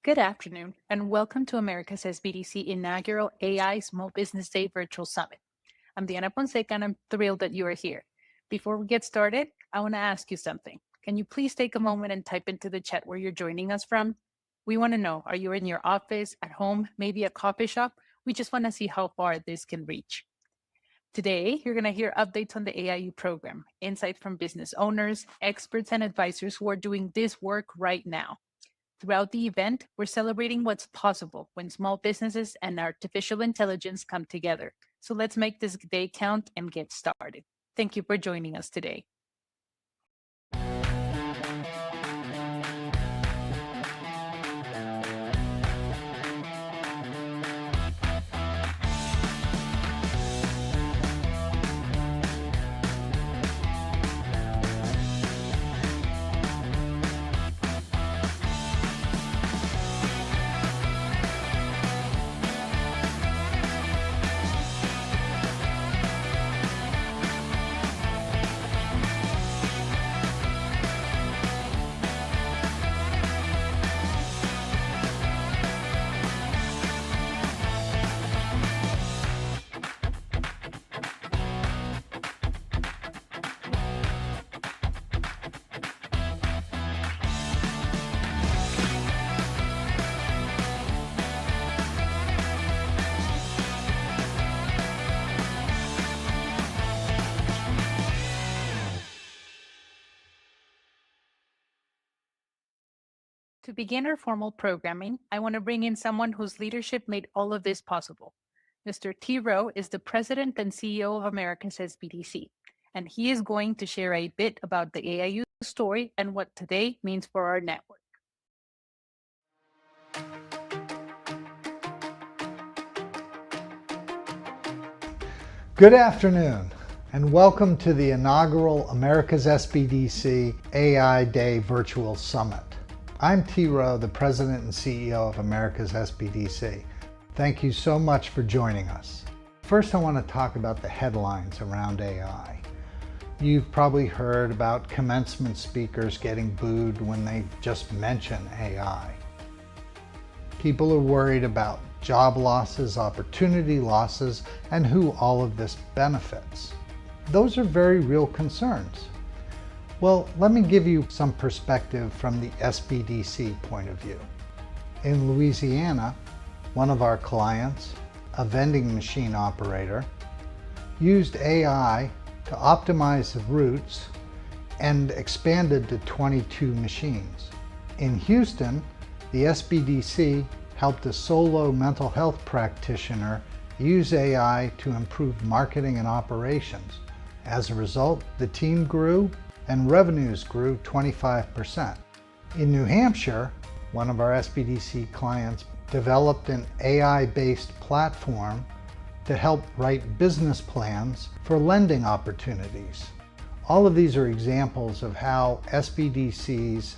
Good afternoon, and welcome to America's SBDC inaugural AI Small Business Day Virtual Summit. I'm Diana Fonseca, and I'm thrilled that you are here. Before we get started, I want to ask you something. Can you please take a moment and type into the chat where you're joining us from? We want to know, are you in your office, at home, maybe a coffee shop? We just want to see how far this can reach. Today, you're going to hear updates on the AIU program, insight from business owners, experts, and advisors who are doing this work right now. Throughout the event, we're celebrating what's possible when small businesses and artificial intelligence come together. So let's make this day count and get started. Thank you for joining us today. To begin our formal programming, I want to bring in someone whose leadership made all of this possible. Mr. T. Rowe is the president and CEO of America's SBDC, and he is going to share a bit about the AIU story and what today means for our network. Good afternoon, and welcome to the inaugural America's SBDC AI Day Virtual Summit. I'm T. Rowe, the President and CEO of America's SBDC. Thank you so much for joining us. First, I want to talk about the headlines around AI. You've probably heard about commencement speakers getting booed when they just mention AI. People are worried about job losses, opportunity losses, and who all of this benefits. Those are very real concerns. Well, let me give you some perspective from the SBDC point of view. In Louisiana, one of our clients, a vending machine operator, used AI to optimize the routes and expanded to 22 machines. In Houston, the SBDC helped a solo mental health practitioner use AI to improve marketing and operations. As a result, the team grew and revenues grew 25%. In New Hampshire, one of our SBDC clients developed an AI-based platform to help write business plans for lending opportunities. All of these are examples of how SBDCs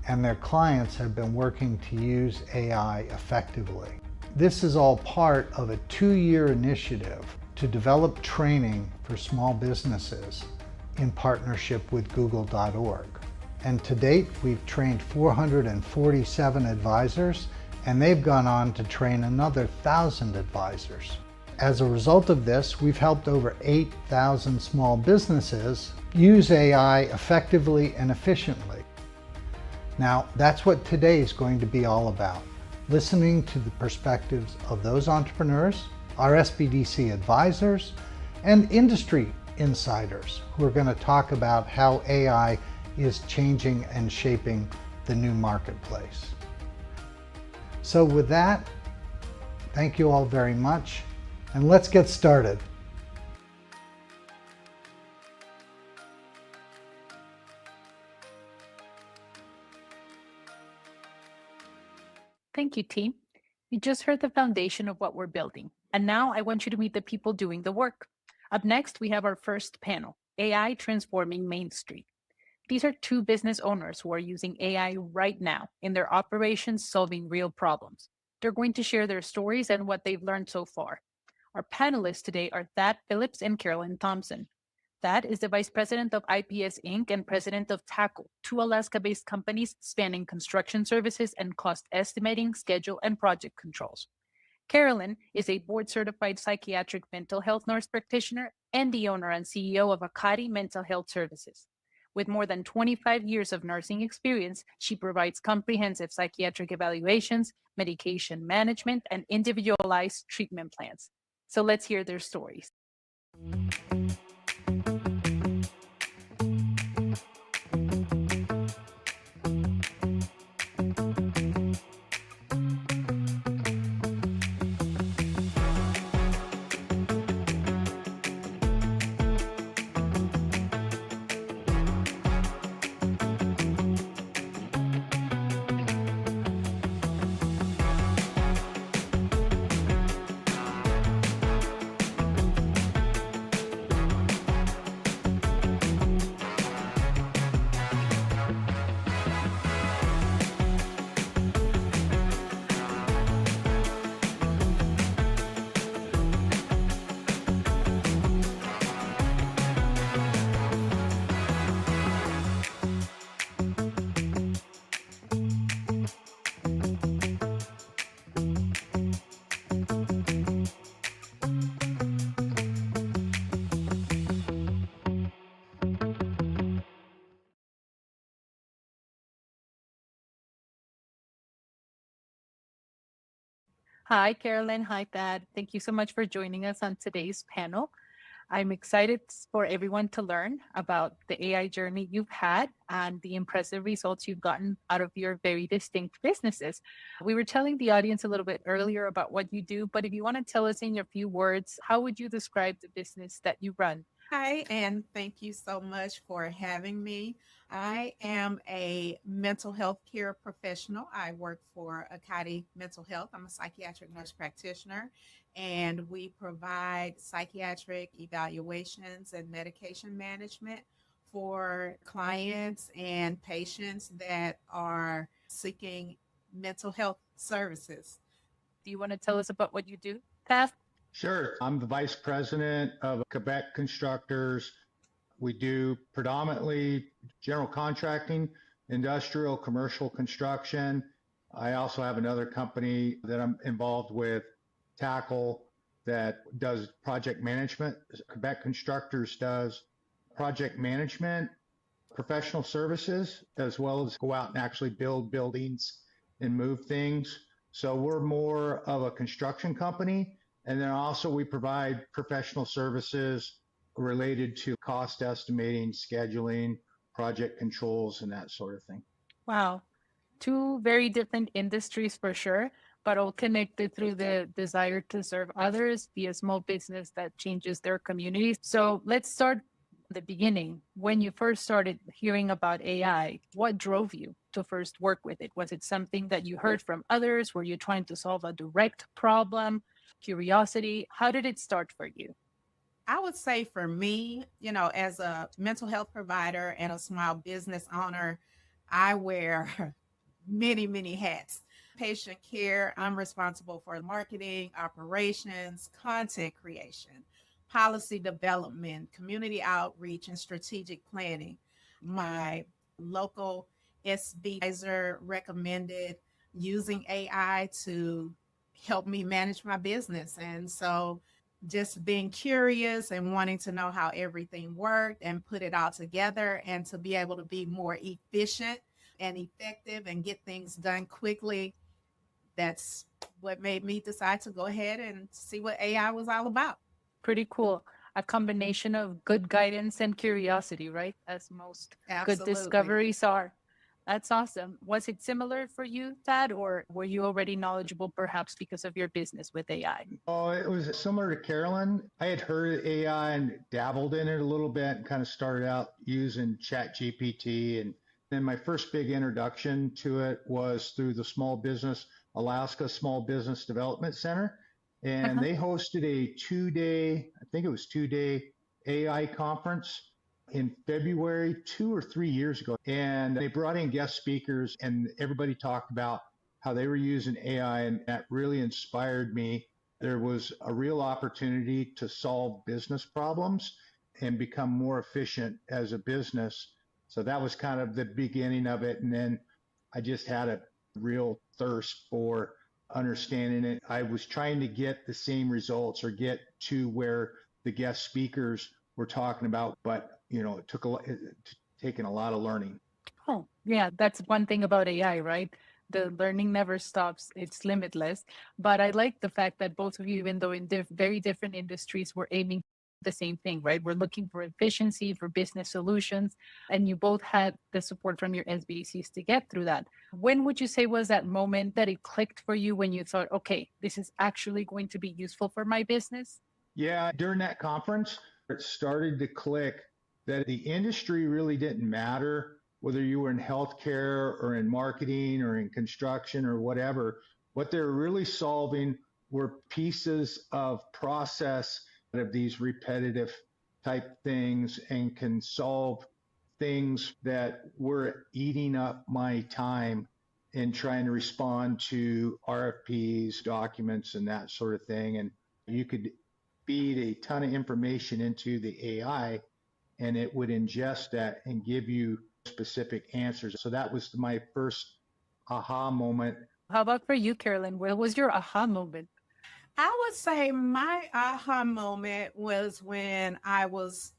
and their clients have been working to use AI effectively. This is all part of a 2-year initiative to develop training for small businesses in partnership with Google.org. And to date, we've trained 447 advisors, and they've gone on to train another 1,000 advisors. As a result of this, we've helped over 8,000 small businesses use AI effectively and efficiently. Now, that's what today is going to be all about, listening to the perspectives of those entrepreneurs, our SBDC advisors, and industry insiders who are going to talk about how AI is changing and shaping the new marketplace. So with that, thank you all very much, and let's get started. Thank you, team. You just heard the foundation of what we're building, and now I want you to meet the people doing the work. Up next, we have our first panel, AI Transforming Main Street. These are 2 business owners who are using AI right now in their operations, solving real problems. They're going to share their stories and what they've learned so far. Our panelists today are Thad Phillips and Carolyn Thompson. Thad is the vice president of IPS Inc. and president of Tackle, two Alaska-based companies spanning construction services and cost estimating, schedule, and project controls. Carolyn is a board-certified psychiatric mental health nurse practitioner and the owner and CEO of Akati Mental Health Services. With more than 25 years of nursing experience, she provides comprehensive psychiatric evaluations, medication management, and individualized treatment plans. So let's hear their stories. Hi, Carolyn. Hi, Thad. Thank you so much for joining us on today's panel. I'm excited for everyone to learn about the AI journey you've had and the impressive results you've gotten out of your very distinct businesses. We were telling the audience a little bit earlier about what you do, but if you want to tell us in your few words, how would you describe the business that you run? Hi, and thank you so much for having me. I am a mental health care professional. I work for Akati Mental Health. I'm a psychiatric nurse practitioner, and we provide psychiatric evaluations and medication management for clients and patients that are seeking mental health services. Do you want to tell us about what you do, Thad? Sure. I'm the vice president of Quebec Constructors. We do predominantly general contracting, industrial, commercial construction. I also have another company that I'm involved with, Tackle, that does project management. Quebec Constructors does project management, professional services, as well as go out and actually build buildings and move things. So we're more of a construction company. And then also we provide professional services related to cost estimating, scheduling, project controls, and that sort of thing. Wow. Two very different industries for sure, but all connected through the desire to serve others, be a small business that changes their communities. So let's start at the beginning. When you first started hearing about AI, what drove you to first work with it? Was it something that you heard from others? Were you trying to solve a direct problem? Curiosity? How did it start for you? I would say for me, as a mental health provider and a small business owner, I wear many, many hats. Patient care, I'm responsible for marketing, operations, content creation, policy development, community outreach, and strategic planning. My local SB advisor recommended using AI to help me manage my business. And so just being curious and wanting to know how everything worked and put it all together and to be able to be more efficient and effective and get things done quickly. That's what made me decide to go ahead and see what AI was all about. Pretty cool. A combination of good guidance and curiosity, right? As most good Absolutely. discoveries are. That's awesome. Was it similar for you, Thad, or were you already knowledgeable perhaps because of your business with AI? Oh, it was similar to Carolyn. I had heard of AI and dabbled in it a little bit and kind of started out using ChatGPT. And then my first big introduction to it was through the Alaska Small Business Development Center. And they hosted a 2-day AI conference in February 2 or 3 years ago. And they brought in guest speakers and everybody talked about how they were using AI, and that really inspired me. There was a real opportunity to solve business problems and become more efficient as a business. So that was kind of the beginning of it. And then I just had a real thirst for understanding it. I was trying to get the same results or get to where the guest speakers were talking about, but it took taken a lot of learning. Oh, yeah, that's one thing about AI, right? The learning never stops, it's limitless. But I like the fact that both of you, even though in very different industries, were aiming the same thing, right? We're looking for efficiency, for business solutions, and you both had the support from your SBDCs to get through that. When would you say was that moment that it clicked for you when you thought, okay, this is actually going to be useful for my business? Yeah, during that conference, it started to click that the industry really didn't matter whether you were in healthcare or in marketing or in construction or whatever. What they're really solving were pieces of process of these repetitive type things and can solve things that were eating up my time in trying to respond to RFPs, documents, and that sort of thing. And you could feed a ton of information into the AI and it would ingest that and give you specific answers. So that was my first aha moment. How about for you, Carolyn? What was your aha moment? I would say my aha moment was when I was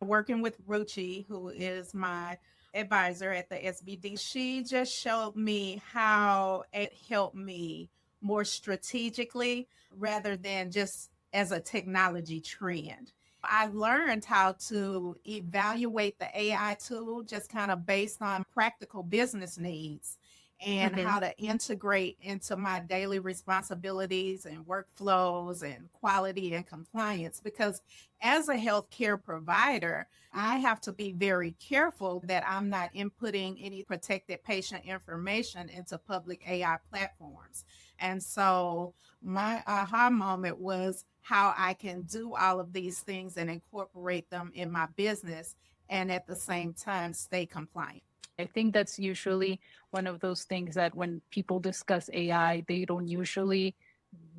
working with Ruchi, who is my advisor at the SBD. She just showed me how it helped me more strategically rather than just as a technology trend. I learned how to evaluate the AI tool just kind of based on practical business needs and how to integrate into my daily responsibilities and workflows and quality and compliance. Because as a healthcare provider, I have to be very careful that I'm not inputting any protected patient information into public AI platforms. And so my aha moment was how I can do all of these things and incorporate them in my business and at the same time stay compliant. I think that's usually one of those things that when people discuss AI, they don't usually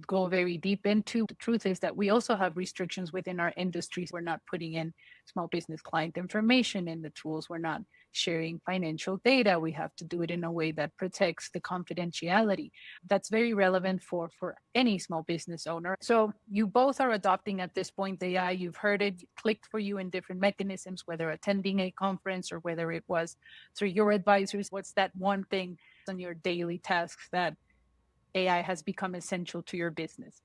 go very deep into. The truth is that we also have restrictions within our industries. We're not putting in small business client information in the tools. We're not sharing financial data. We have to do it in a way that protects the confidentiality. That's very relevant for any small business owner. So you both are adopting at this point the AI. You've heard it clicked for you in different mechanisms, whether attending a conference or whether it was through your advisors. What's that one thing on your daily tasks that AI has become essential to your business?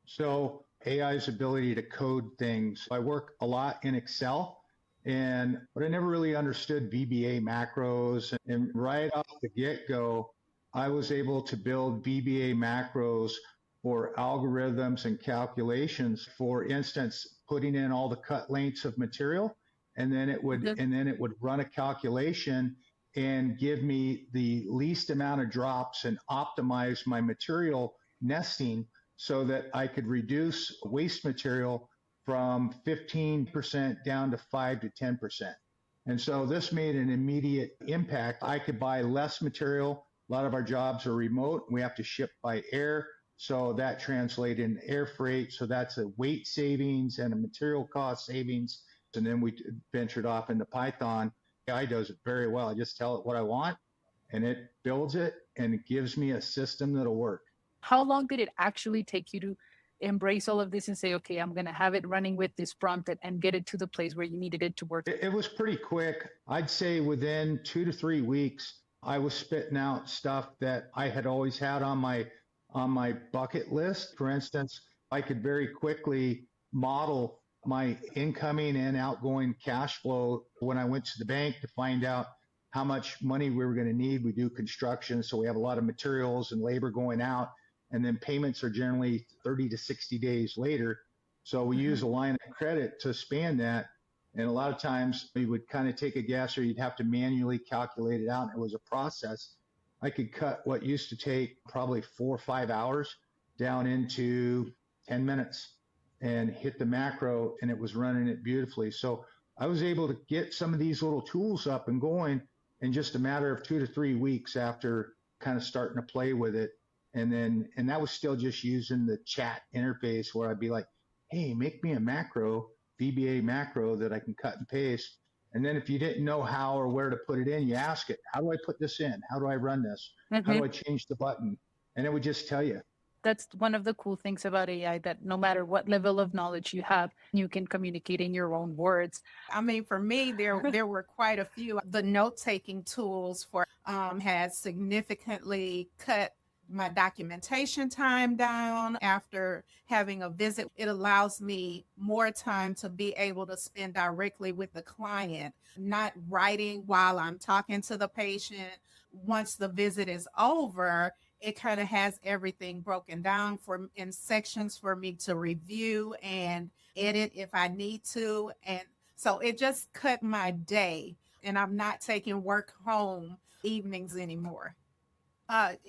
So AI's ability to code things. I work a lot in Excel, but I never really understood VBA macros. And right off the get-go, I was able to build VBA macros for algorithms and calculations. For instance, putting in all the cut lengths of material, and then it would run a calculation and give me the least amount of drops and optimize my material nesting so that I could reduce waste material from 15% down to 5 to 10%. And so this made an immediate impact. I could buy less material. A lot of our jobs are remote. We have to ship by air. So that translated in air freight. So that's a weight savings and a material cost savings. And then we ventured off into Python. AI does it very well. I just tell it what I want and it builds it and it gives me a system that'll work. How long did it actually take you to embrace all of this and say, okay, I'm going to have it running with this prompt and get it to the place where you needed it to work? It was pretty quick. I'd say within 2 to 3 weeks, I was spitting out stuff that I had always had on my bucket list. For instance, I could very quickly model my incoming and outgoing cash flow when I went to the bank to find out how much money we were going to need. We do construction, so we have a lot of materials and labor going out, and then payments are generally 30 to 60 days later. So we use a line of credit to span that. And a lot of times we would kind of take a guess or you'd have to manually calculate it out. And it was a process. I could cut what used to take probably 4 or 5 hours down into 10 minutes and hit the macro, and it was running it beautifully. So I was able to get some of these little tools up and going in just a matter of 2 to 3 weeks after kind of starting to play with it. And that was still just using the chat interface where I'd be like, hey, make me a macro VBA macro that I can cut and paste. And then if you didn't know how or where to put it in, you ask it, how do I put this in? How do I run this? How do I change the button? And it would just tell you. That's one of the cool things about AI, that no matter what level of knowledge you have, you can communicate in your own words. I mean, for me, there were quite a few. The note-taking tools for has significantly cut my documentation time down after having a visit. It allows me more time to be able to spend directly with the client, not writing while I'm talking to the patient. Once the visit is over, it kind of has everything broken down in sections for me to review and edit if I need to. And so it just cut my day, and I'm not taking work home evenings anymore.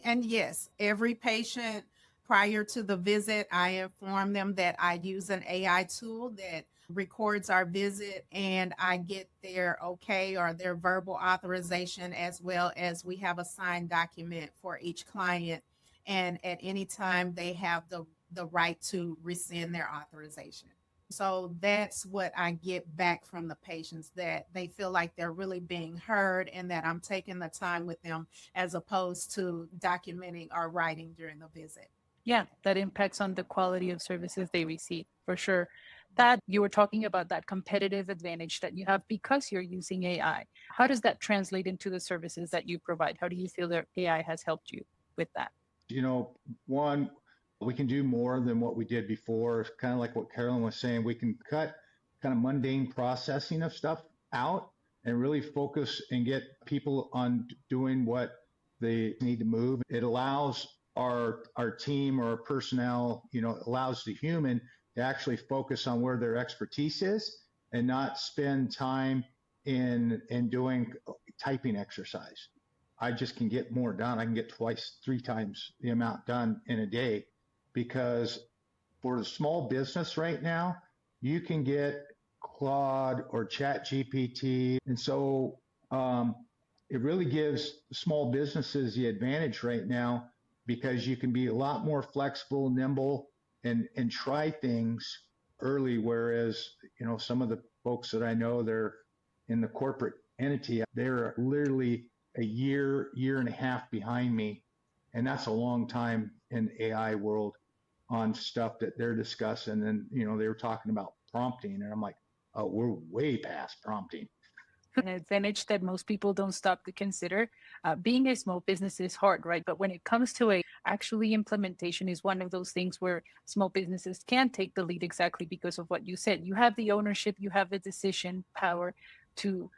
And yes, every patient prior to the visit, I inform them that I use an AI tool that records our visit, and I get their okay or their verbal authorization, as well as we have a signed document for each client. And at any time, they have the right to rescind their authorization. So that's what I get back from the patients, that they feel like they're really being heard and that I'm taking the time with them as opposed to documenting or writing during the visit. Yeah, that impacts on the quality of services they receive, for sure. That you were talking about, that competitive advantage that you have because you're using AI. How does that translate into the services that you provide? How do you feel that AI has helped you with that? One, we can do more than what we did before. Kind of like what Carolyn was saying, we can cut kind of mundane processing of stuff out and really focus and get people on doing what they need to move. It allows our team or our personnel, allows the human to actually focus on where their expertise is and not spend time in doing typing exercise. I just can get more done. I can get 3 times the amount done in a day, because for the small business right now, you can get Claude or ChatGPT. And so it really gives small businesses the advantage right now, because you can be a lot more flexible, nimble, and try things early. Whereas, some of the folks that I know, they're in the corporate entity, they're literally a year and a half behind me. And that's a long time in AI world on stuff that they're discussing. And, they were talking about prompting, and I'm like, oh, we're way past prompting. An advantage that most people don't stop to consider. Being a small business is hard, right? But when it comes to actually implementation is one of those things where small businesses can take the lead, exactly because of what you said. You have the ownership, you have the decision power to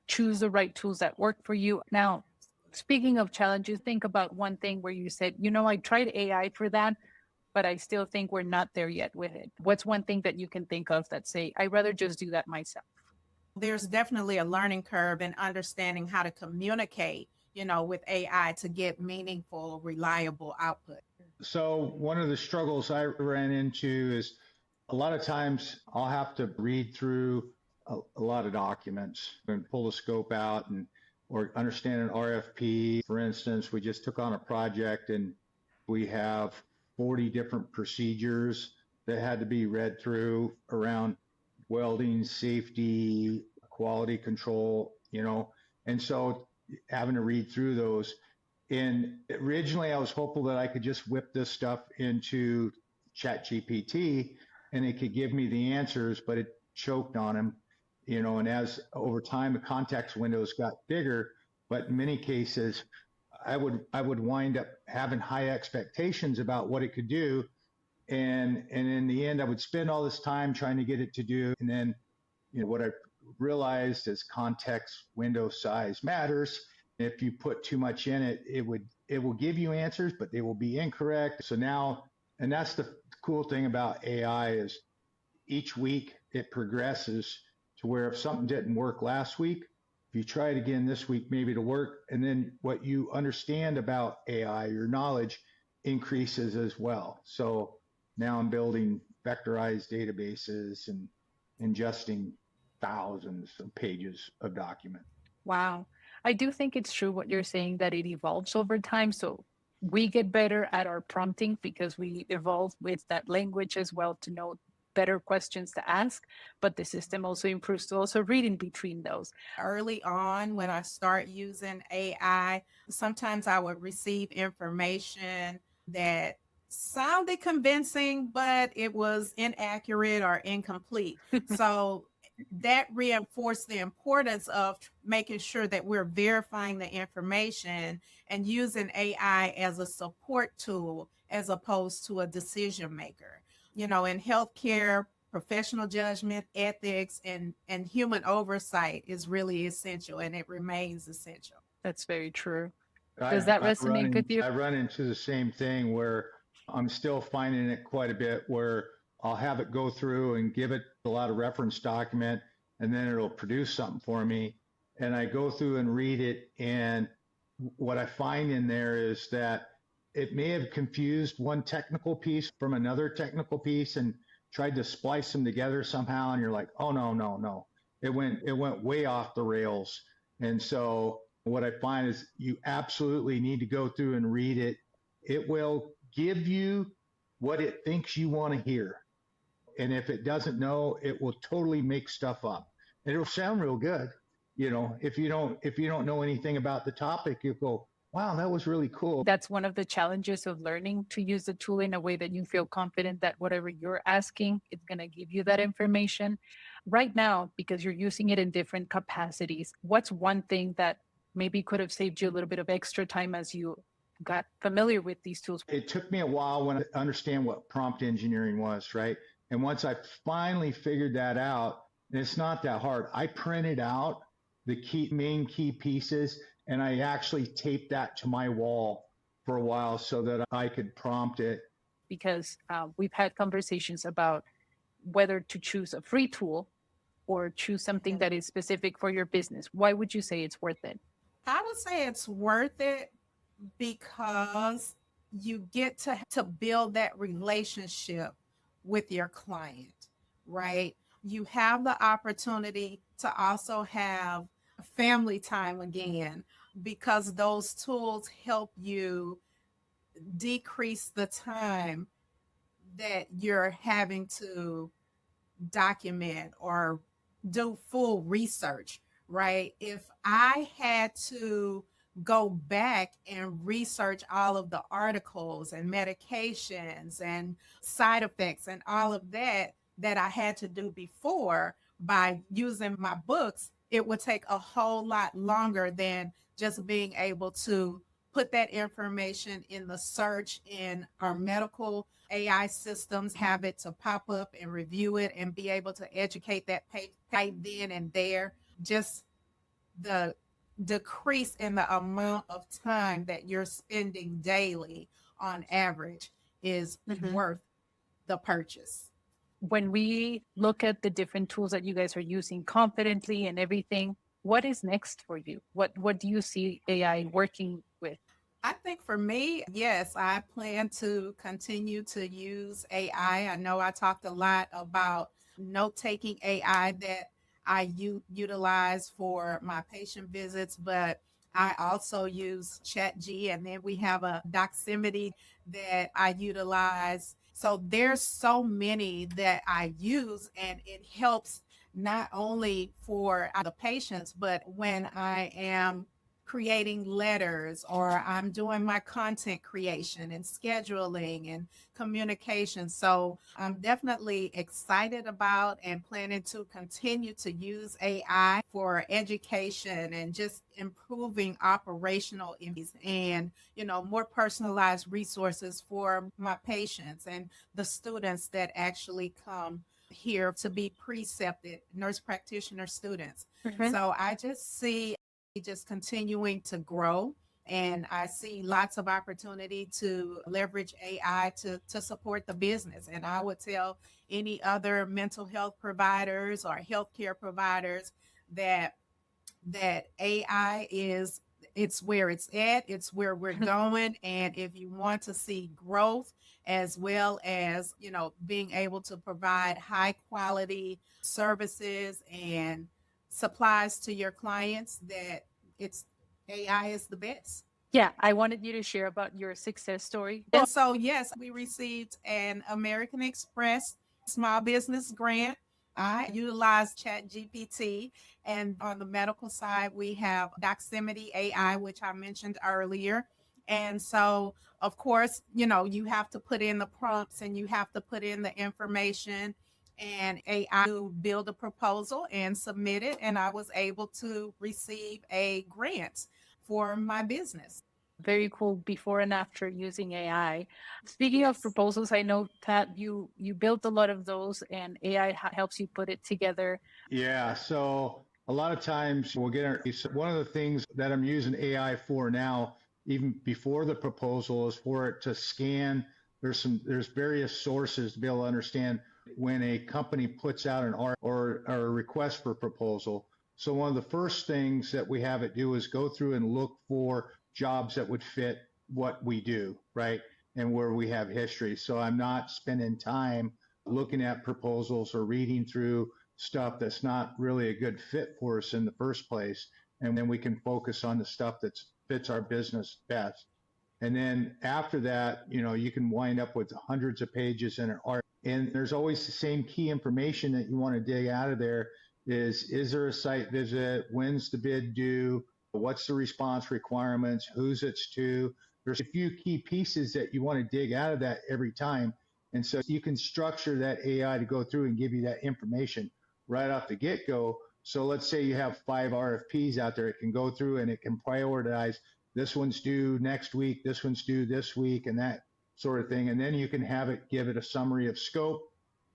choose the right tools that work for you. Now, speaking of challenges, think about one thing where you said, I tried AI for that, but I still think we're not there yet with it. What's one thing that you can think of that say, I'd rather just do that myself? There's definitely a learning curve in understanding how to communicate, with AI to get meaningful, reliable output. So one of the struggles I ran into is a lot of times I'll have to read through a lot of documents and pull the scope out or understand an RFP. For instance, we just took on a project and we have 40 different procedures that had to be read through around welding, safety, quality control, and so having to read through those. And originally I was hopeful that I could just whip this stuff into ChatGPT and it could give me the answers, but it choked on them, and as over time, the context windows got bigger, but in many cases, I would wind up having high expectations about what it could do. And in the end, I would spend all this time trying to get it to do. And then, what I realized is context window size matters. If you put too much in it, it will give you answers, but they will be incorrect. So now, and that's the cool thing about AI, is each week it progresses to where if something didn't work last week, if you try it again this week, maybe it'll work. And then what you understand about AI, your knowledge increases as well. So now I'm building vectorized databases and ingesting thousands of pages of document. Wow. I do think it's true what you're saying, that it evolves over time. So we get better at our prompting because we evolve with that language as well to know better questions to ask, but the system also improves to also read in between those. Early on, when I start using AI, sometimes I would receive information that sounded convincing, but it was inaccurate or incomplete. So that reinforced the importance of making sure that we're verifying the information and using AI as a support tool as opposed to a decision maker. You know, in healthcare, professional judgment, ethics, and human oversight is really essential, and it remains essential. That's very true. Does that resonate with you? I run into the same thing where I'm still finding it quite a bit where I'll have it go through and give it a lot of reference document, and then it'll produce something for me. And I go through and read it. And what I find in there is that it may have confused one technical piece from another technical piece and tried to splice them together somehow. And you're like, oh, no. It went way off the rails. And so what I find is you absolutely need to go through and read it. It will give you what it thinks you want to hear. And if it doesn't know, it will totally make stuff up. And it'll sound real good. You know, if you don't know anything about the topic, you go, wow, that was really cool. That's one of the challenges of learning to use the tool in a way that you feel confident that whatever you're asking, it's going to give you that information. Right now, because you're using it in different capacities, what's one thing that maybe could have saved you a little bit of extra time as you got familiar with these tools? It took me a while when I understand what prompt engineering was, right? And once I finally figured that out, and it's not that hard, I printed out the main key pieces, and I actually taped that to my wall for a while so that I could prompt it. Because we've had conversations about whether to choose a free tool or choose something that is specific for your business. Why would you say it's worth it? I would say it's worth it because you get to build that relationship with your client, right? You have the opportunity to also have family time again, because those tools help you decrease the time that you're having to document or do full research, right? If I had to go back and research all of the articles and medications and side effects and all of that I had to do before by using my books, it would take a whole lot longer than just being able to put that information in the search in our medical AI systems, have it to pop up and review it and be able to educate that page right then and there. Just the decrease in the amount of time that you're spending daily on average is worth the purchase. When we look at the different tools that you guys are using confidently and everything, what is next for you? What do you see AI working with? I think for me, yes, I plan to continue to use AI. I know I talked a lot about note-taking AI that I utilize for my patient visits, but I also use ChatG, and then we have a Doximity that I utilize. So there's so many that I use, and it helps not only for the patients, but when I am creating letters or I'm doing my content creation and scheduling and communication. So I'm definitely excited about and planning to continue to use AI for education and just improving operational and, more personalized resources for my patients and the students that actually come here to be precepted nurse practitioner students. So I just see just continuing to grow, and I see lots of opportunity to leverage AI to support the business. And I would tell any other mental health providers or healthcare providers that AI it's where it's at, it's where we're going. And if you want to see growth as well as, being able to provide high quality services and supplies to your clients, that AI is the best. Yeah, I wanted you to share about your success story. And so, yes, we received an American Express Small business grant. I utilize ChatGPT, and on the medical side, we have Doximity AI, which I mentioned earlier. And so, of course, you have to put in the prompts and you have to put in the information, and AI to build a proposal and submit it. And I was able to receive a grant for my business. Very cool before and after using AI. Speaking of Yes. proposals, I know that you built a lot of those and AI helps you put it together. Yeah, so a lot of times we'll get one of the things that I'm using AI for now, even before the proposal, is for it to scan. There's various sources to be able to understand when a company puts out an R or a request for proposal. So one of the first things that we have it do is go through and look for jobs that would fit what we do, right? And where we have history. So I'm not spending time looking at proposals or reading through stuff that's not really a good fit for us in the first place. And then we can focus on the stuff that fits our business best. And then after that, you can wind up with hundreds of pages in an art. And there's always the same key information that you want to dig out of there is there a site visit? When's the bid due? What's the response requirements? Who's it's to? There's a few key pieces that you want to dig out of that every time. And so you can structure that AI to go through and give you that information right off the get-go. So let's say you have 5 RFPs out there. It can go through and it can prioritize, this one's due next week, this one's due this week, and that sort of thing. And then you can have it give it a summary of scope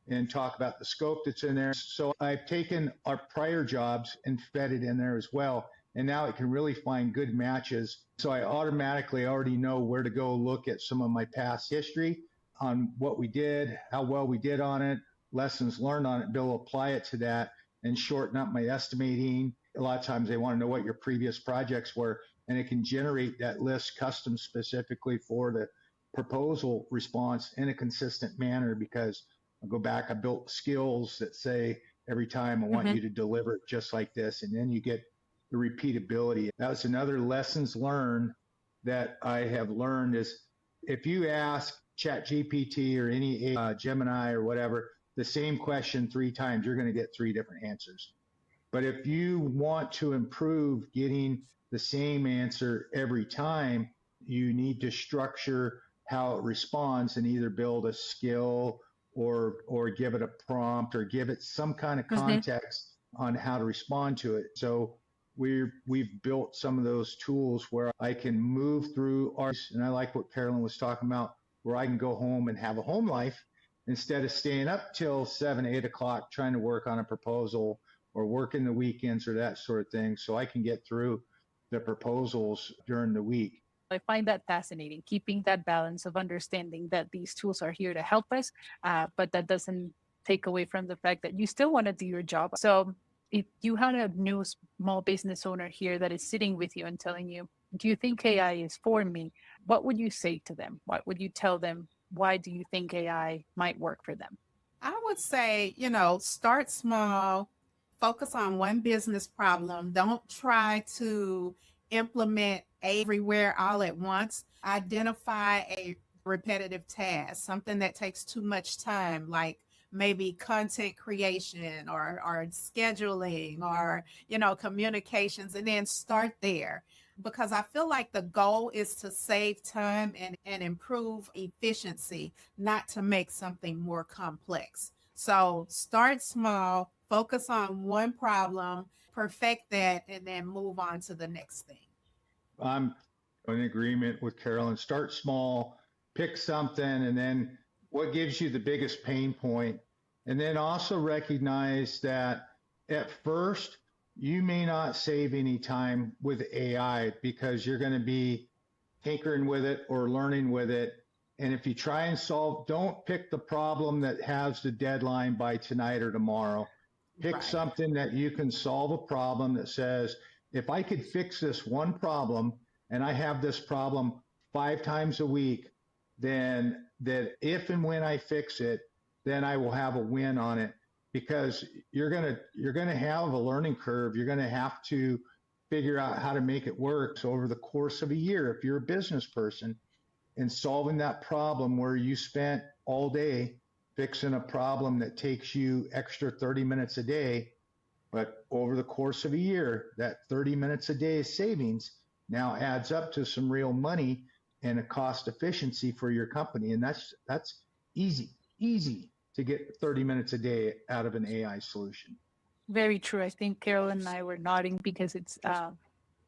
and talk about the scope that's in there. So I've taken our prior jobs and fed it in there as well. And now it can really find good matches. So I automatically already know where to go look at some of my past history on what we did, how well we did on it, lessons learned on it, be able to apply it to that and shorten up my estimating. A lot of times they want to know what your previous projects were, and it can generate that list custom specifically for the proposal response in a consistent manner, because I'll go back, I built skills that say every time I want you to deliver it just like this, and then you get the repeatability. That was another lessons learned that I have learned is if you ask ChatGPT or any Gemini or whatever, the same question 3 times, you're going to get 3 different answers. But if you want to improve getting the same answer every time, you need to structure how it responds and either build a skill or give it a prompt or give it some kind of context on how to respond to it. So we've built some of those tools where I can move through and I like what Carolyn was talking about, where I can go home and have a home life instead of staying up till 7, 8 o'clock trying to work on a proposal or working the weekends or that sort of thing. So I can get through the proposals during the week. I find that fascinating, keeping that balance of understanding that these tools are here to help us, but that doesn't take away from the fact that you still want to do your job. So if you had a new small business owner here that is sitting with you and telling you, do you think AI is for me? What would you say to them? What would you tell them? Why do you think AI might work for them? I would say, start small, focus on one business problem. Don't try to implement everywhere all at once. Identify a repetitive task, something that takes too much time, like maybe content creation or scheduling or, communications, and then start there. Because I feel like the goal is to save time and improve efficiency, not to make something more complex. So start small, focus on one problem, perfect that, and then move on to the next thing. I'm in agreement with Carolyn. Start small, pick something, and then what gives you the biggest pain point. And then also recognize that at first, you may not save any time with AI because you're going to be tinkering with it or learning with it. And if you try and solve, don't pick the problem that has the deadline by tonight or tomorrow. Pick something that you can solve a problem that says, if I could fix this one problem and I have this problem 5 times a week, then that if and when I fix it, then I will have a win on it. Because you're gonna have a learning curve. You're gonna have to figure out how to make it work. So over the course of a year, if you're a business person and solving that problem where you spent all day fixing a problem that takes you extra 30 minutes a day. But over the course of a year, that 30 minutes a day of savings now adds up to some real money and a cost efficiency for your company. And that's easy to get 30 minutes a day out of an AI solution. Very true. I think Carol and I were nodding because it's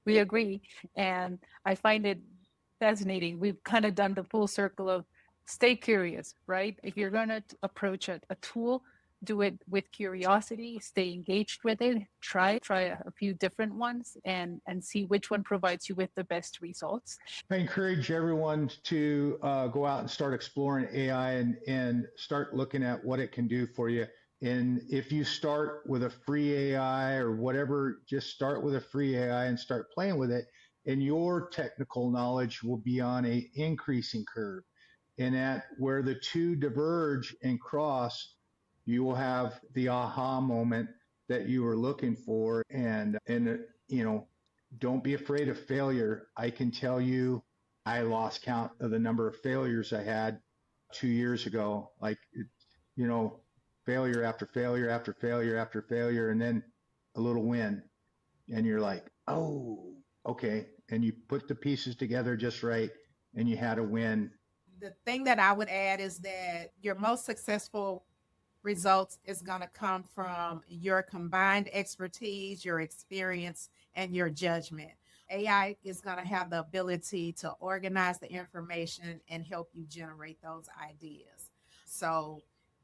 we agree, and I find it fascinating. We've kind of done the full circle of stay curious, right? If you're going to approach a tool, do it with curiosity, stay engaged with it, try a few different ones and see which one provides you with the best results. I encourage everyone to go out and start exploring AI and start looking at what it can do for you. And if you start with a free AI or whatever, just start with a free AI and start playing with it, and your technical knowledge will be on a increasing curve. And at where the two diverge and cross, you will have the aha moment that you were looking for. And you know, don't be afraid of failure. I can tell you, I lost count of the number of failures I had 2 years ago. Like, you know, failure after failure after failure after failure, and then a little win. And you're like, oh, okay. And you put the pieces together just right, and you had a win. The thing that I would add is that your most successful results is going to come from your combined expertise, your experience, and your judgment. AI is going to have the ability to organize the information and help you generate those ideas. So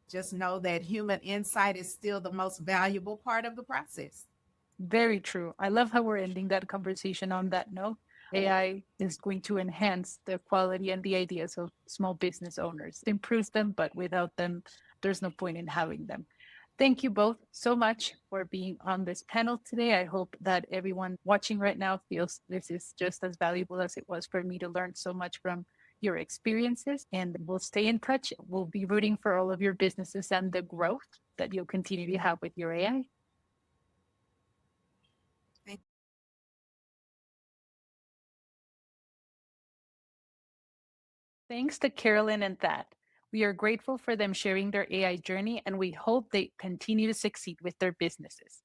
just know that human insight is still the most valuable part of the process. Very true. I love how we're ending that conversation on that note. AI is going to enhance the quality and the ideas of small business owners, improve them, but without them, there's no point in having them. Thank you both so much for being on this panel today. I hope that everyone watching right now feels this is just as valuable as it was for me to learn so much from your experiences, and we'll stay in touch. We'll be rooting for all of your businesses and the growth that you'll continue to have with your AI. Thanks to Carolyn and Thad. We are grateful for them sharing their AI journey, and we hope they continue to succeed with their businesses.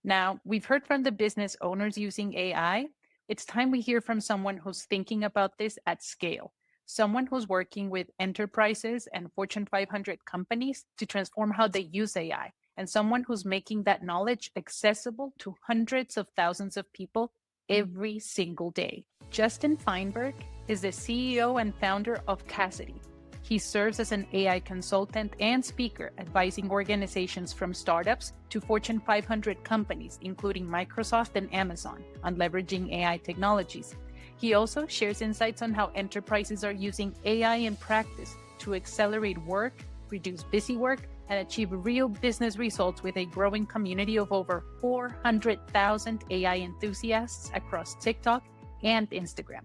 Now, we've heard from the business owners using AI. It's time we hear from someone who's thinking about this at scale, someone who's working with enterprises and Fortune 500 companies to transform how they use AI, and someone who's making that knowledge accessible to hundreds of thousands of people every single day. Justin Feinberg is the CEO and founder of Cassidy. He serves as an AI consultant and speaker, advising organizations from startups to Fortune 500 companies, including Microsoft and Amazon, on leveraging AI technologies. He also shares insights on how enterprises are using AI in practice to accelerate work, reduce busy work, and achieve real business results with a growing community of over 400,000 AI enthusiasts across TikTok and Instagram.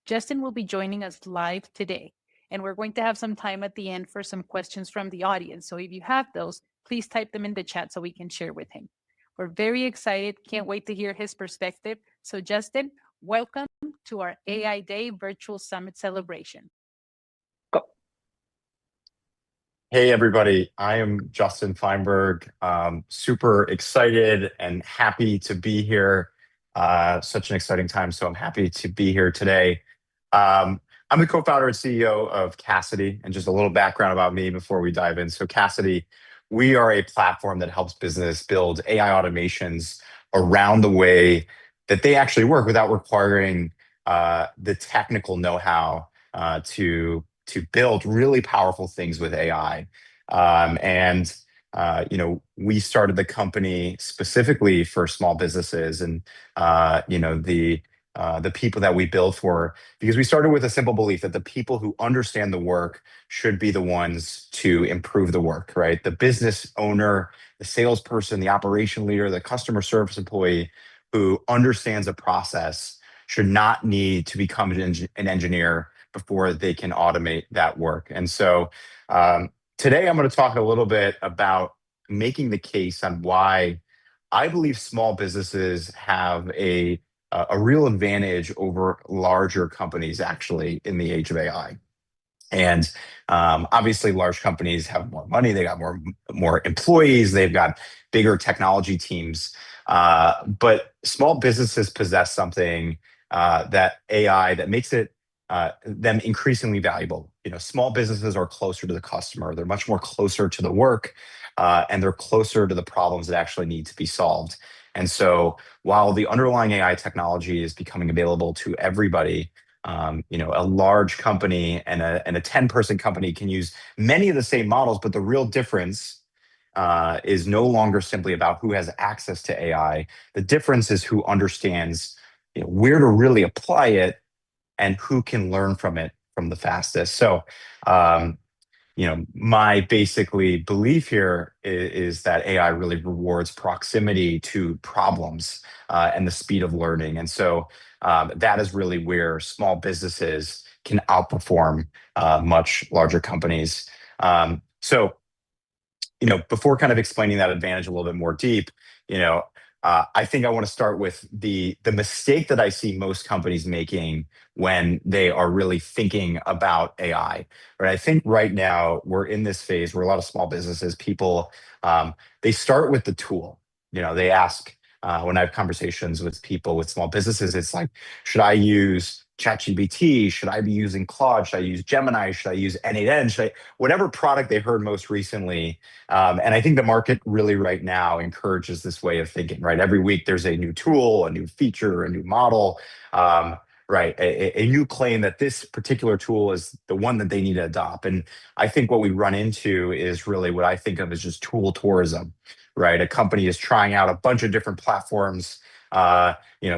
Justin will be joining us live today, and we're going to have some time at the end for some questions from the audience. So if you have those, please type them in the chat so we can share with him. We're very excited. Can't wait to hear his perspective. So Justin, welcome to our AI Day Virtual Summit celebration. Hey, everybody. I am Justin Feinberg. Super excited and happy to be here. Such an exciting time. So I'm happy to be here today. I'm the co-founder and CEO of Cassidy, and just a little background about me before we dive in. So Cassidy, we are a platform that helps business build AI automations around the way that they actually work without requiring the technical know-how to build really powerful things with AI. We started the company specifically for small businesses and the people that we build for, because we started with a simple belief that the people who understand the work should be the ones to improve the work, right? The business owner, the salesperson, the operation leader, the customer service employee who understands a process should not need to become an engineer before they can automate that work. And so today I'm going to talk a little bit about making the case on why I believe small businesses have a real advantage over larger companies actually in the age of AI. And obviously, large companies have more money. They got more employees. They've got bigger technology teams. But small businesses possess something that AI that makes it them increasingly valuable. Small businesses are closer to the customer. They're much more closer to the work, and they're closer to the problems that actually need to be solved. And so, while the underlying AI technology is becoming available to everybody, a large company and a 10-person company can use many of the same models, but the real difference is no longer simply about who has access to AI. The difference is who understands where to really apply it and who can learn from it from the fastest. So, my basically belief here is that AI really rewards proximity to problems and the speed of learning. And so that is really where small businesses can outperform much larger companies. So, before kind of explaining that advantage a little bit more deep, I think I want to start with the mistake that I see most companies making when they are really thinking about AI. Right? I think right now we're in this phase where a lot of small businesses, people, they start with the tool. They ask when I have conversations with people with small businesses, it's like, should I use ChatGPT? Should I be using Claude? Should I use Gemini? Should I use N8N? Whatever product they heard most recently. And I think the market really right now encourages this way of thinking, right? Every week there's a new tool, a new feature, a new model, right? A new claim that this particular tool is the one that they need to adopt. And I think what we run into is really what I think of as just tool tourism, right? A company is trying out a bunch of different platforms,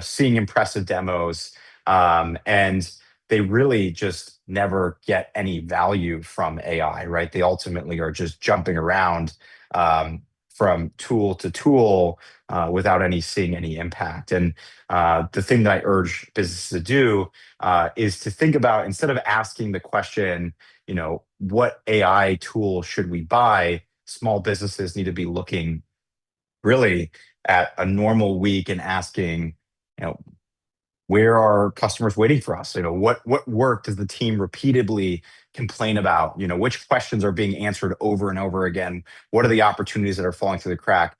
seeing impressive demos, and they really just never get any value from AI, right? They ultimately are just jumping around from tool to tool without seeing any impact. And the thing that I urge businesses to do is to think about, instead of asking the question, what AI tool should we buy? Small businesses need to be looking really at a normal week and asking, where are customers waiting for us? What work does the team repeatedly complain about? Which questions are being answered over and over again? What are the opportunities that are falling through the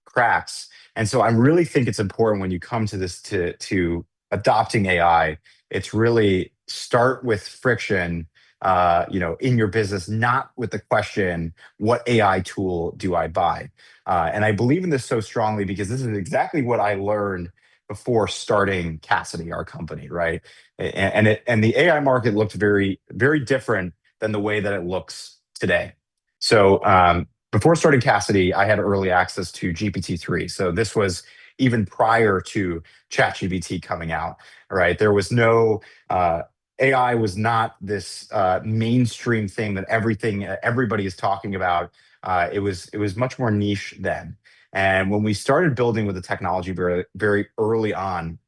cracks? And so I really think it's important when you come to this to adopting AI, it's really start with friction, in your business, not with the question, what AI tool do I buy? And I believe in this so strongly because this is exactly what I learned before starting Cassidy, our company, right? And the AI market looked very, very different than the way that it looks today. So before starting Cassidy, I had early access to GPT-3. So this was even prior to ChatGPT coming out, right? There was no AI was not this mainstream thing that everybody is talking about. It was much more niche then. And when we started building with the technology very, very early on,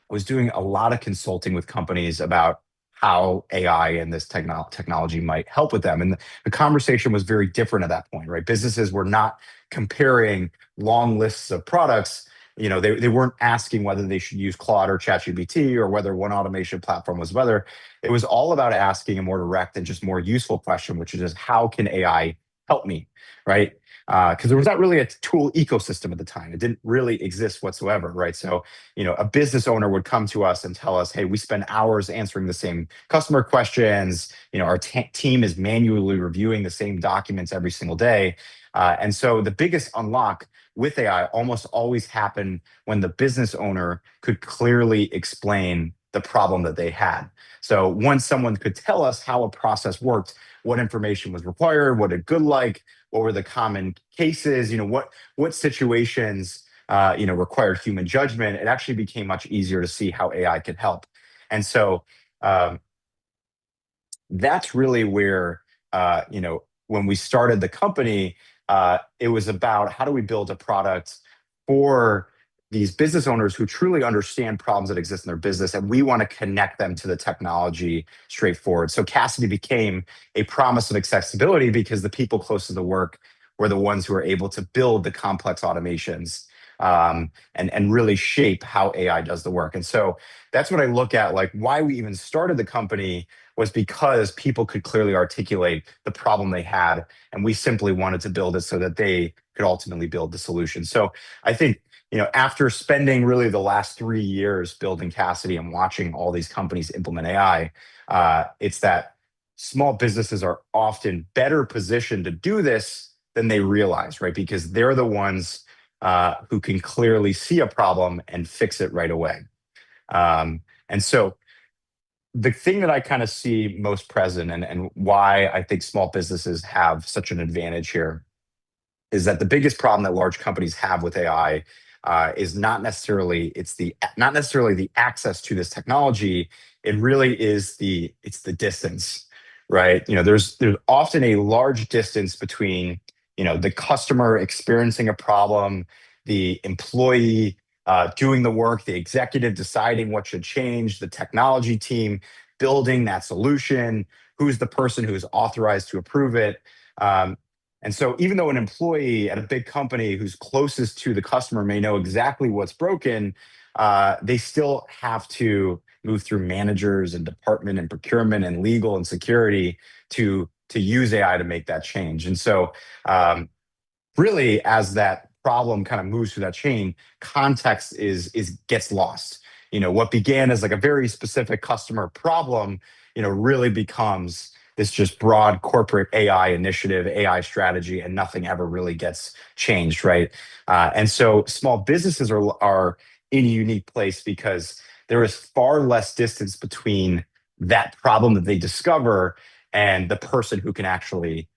I was doing a lot of consulting with companies about how AI and this technology might help with them. And the conversation was very different at that point, right? Businesses were not comparing long lists of products. They weren't asking whether they should use Claude or ChatGPT or whether one automation platform was better. It was all about asking a more direct and just more useful question, which is just, how can AI help me, right? Because there was not really a tool ecosystem at the time. It didn't really exist whatsoever, right? So, a business owner would come to us and tell us, hey, we spend hours answering the same customer questions. Our team is manually reviewing the same documents every single day. And so the biggest unlock with AI almost always happened when the business owner could clearly explain the problem that they had. So once someone could tell us how a process worked, what information was required, what it good like, what were the common cases, what situations required human judgment, it actually became much easier to see how AI could help. And so that's really where when we started the company, it was about, how do we build a product for these business owners who truly understand problems that exist in their business, and we want to connect them to the technology straightforward. So Cassidy became a promise of accessibility because the people close to the work were the ones who were able to build the complex automations. and really shape how AI does the work. And so that's what I look at, like why we even started the company was because people could clearly articulate the problem they had, and we simply wanted to build it so that they could ultimately build the solution. So I think, after spending really the last 3 years building Cassidy and watching all these companies implement AI, it's that small businesses are often better positioned to do this than they realize, right? Because they're the ones who can clearly see a problem and fix it right away. And so the thing that I kind of see most present, and why I think small businesses have such an advantage here, is that the biggest problem that large companies have with AI is not necessarily the access to this technology. It really is it's the distance, right? There's often a large distance between the customer experiencing a problem, the employee doing the work, the executive deciding what should change, the technology team building that solution, who's the person who's authorized to approve it. And so even though an employee at a big company who's closest to the customer may know exactly what's broken, they still have to move through managers and department and procurement and legal and security to use AI to make that change. And so really, as that problem kind of moves through that chain, context gets lost. What began as like a very specific customer problem, really becomes this just broad corporate AI initiative, AI strategy, and nothing ever really gets changed, right? And so small businesses are in a unique place because there is far less distance between that problem that they discover and the person who can actually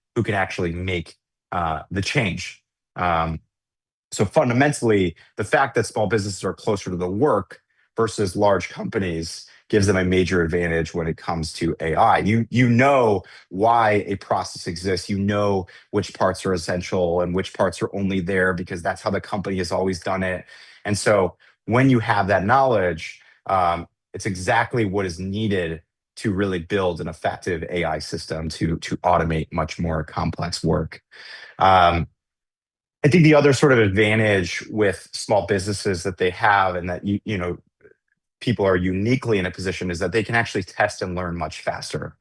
make the change. So fundamentally, the fact that small businesses are closer to the work versus large companies gives them a major advantage when it comes to AI. You know why a process exists. You know which parts are essential and which parts are only there because that's how the company has always done it. And so when you have that knowledge, it's exactly what is needed to really build an effective AI system to automate much more complex work. I think the other sort of advantage with small businesses that they have, and that people are uniquely in a position, is that they can actually test and learn much faster.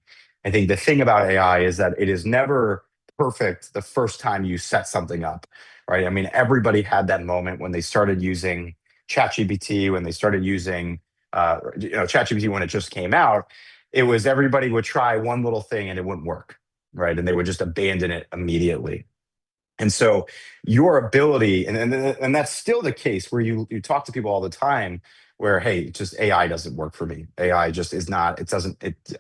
I think the thing about AI is that it is never perfect the first time you set something up, right? I mean, everybody had that moment when they started using ChatGPT, when they started using ChatGPT when it just came out. It was everybody would try one little thing and it wouldn't work, right? And they would just abandon it immediately. And so your ability, and that's still the case where you talk to people all the time where, hey, just AI doesn't work for me. AI just is not,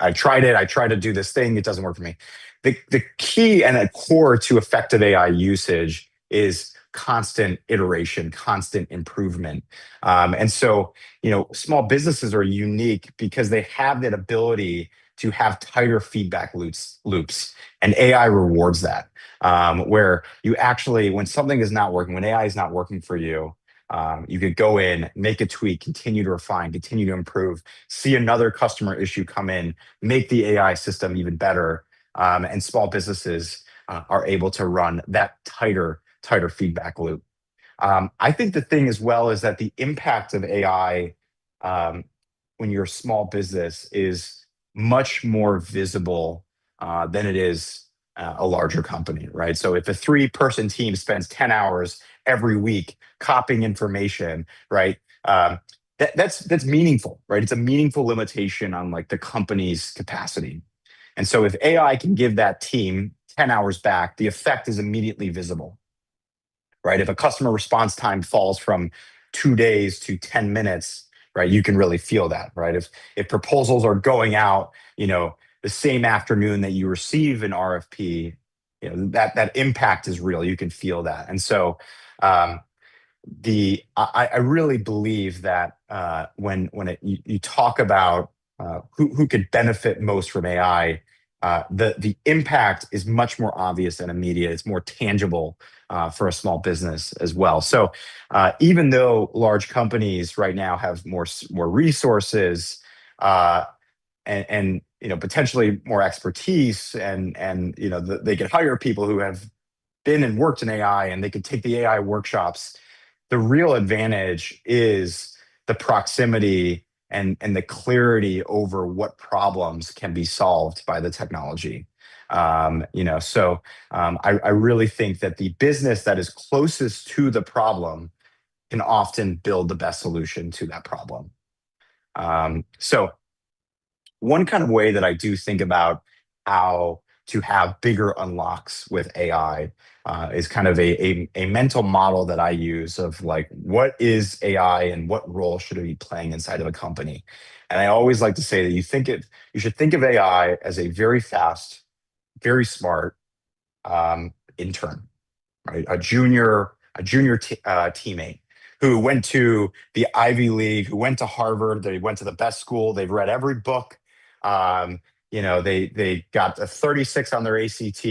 I tried it, I tried to do this thing, it doesn't work for me. The key and a core to effective AI usage is constant iteration, constant improvement. And so, small businesses are unique because they have that ability to have tighter feedback loops, and AI rewards that. Where you actually, when something is not working, when AI is not working for you, you could go in, make a tweak, continue to refine, continue to improve, see another customer issue come in, make the AI system even better. And small businesses are able to run that tighter feedback loop. I think the thing as well is that the impact of AI when you're a small business is much more visible than it is a larger company, right? So if a 3-person team spends 10 hours every week copying information, right? That's meaningful, right? It's a meaningful limitation on like the company's capacity. And so if AI can give that team 10 hours back, the effect is immediately visible, right? If a customer response time falls from 2 days to 10 minutes, right, you can really feel that, right? If proposals are going out, the same afternoon that you receive an RFP, that impact is real. You can feel that. And so I really believe that when you talk about who could benefit most from AI, the impact is much more obvious and immediate. It's more tangible for a small business as well. So even though large companies right now have more resources and potentially more expertise, and they can hire people who have been and worked in AI, and they can take the AI workshops, the real advantage is the proximity and the clarity over what problems can be solved by the technology. I really think that the business that is closest to the problem can often build the best solution to that problem. So one kind of way that I do think about how to have bigger unlocks with AI is kind of a mental model that I use of like, what is AI and what role should it be playing inside of a company? And I always like to say that you should think of AI as a very fast, very smart intern, right? A junior teammate who went to the Ivy League, who went to Harvard, they went to the best school, they've read every book. They got a 36 on their ACT,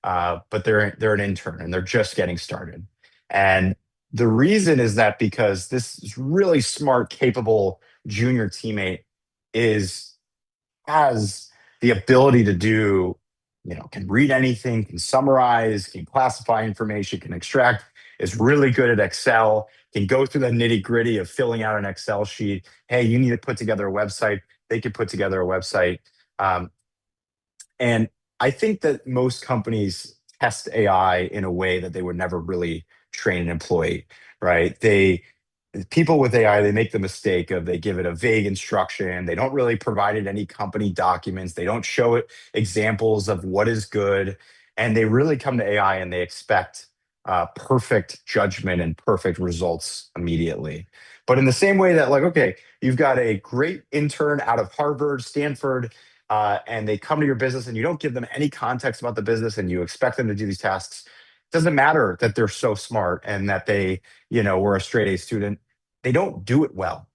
but they're an intern and they're just getting started. And the reason is that because this really smart, capable junior teammate has the ability to do, can read anything, can summarize, can classify information, can extract, is really good at Excel, can go through the nitty gritty of filling out an Excel sheet. Hey, you need to put together a website. They could put together a website. And I think that most companies test AI in a way that they would never really train an employee, right? People with AI, they make the mistake of they give it a vague instruction. They don't really provide it any company documents. They don't show it examples of what is good. And they really come to AI and they expect perfect judgment and perfect results immediately. But in the same way that, like, okay, you've got a great intern out of Harvard, Stanford, and they come to your business and you don't give them any context about the business and you expect them to do these tasks. It doesn't matter that they're so smart and that they, were a straight A student. They don't do it well.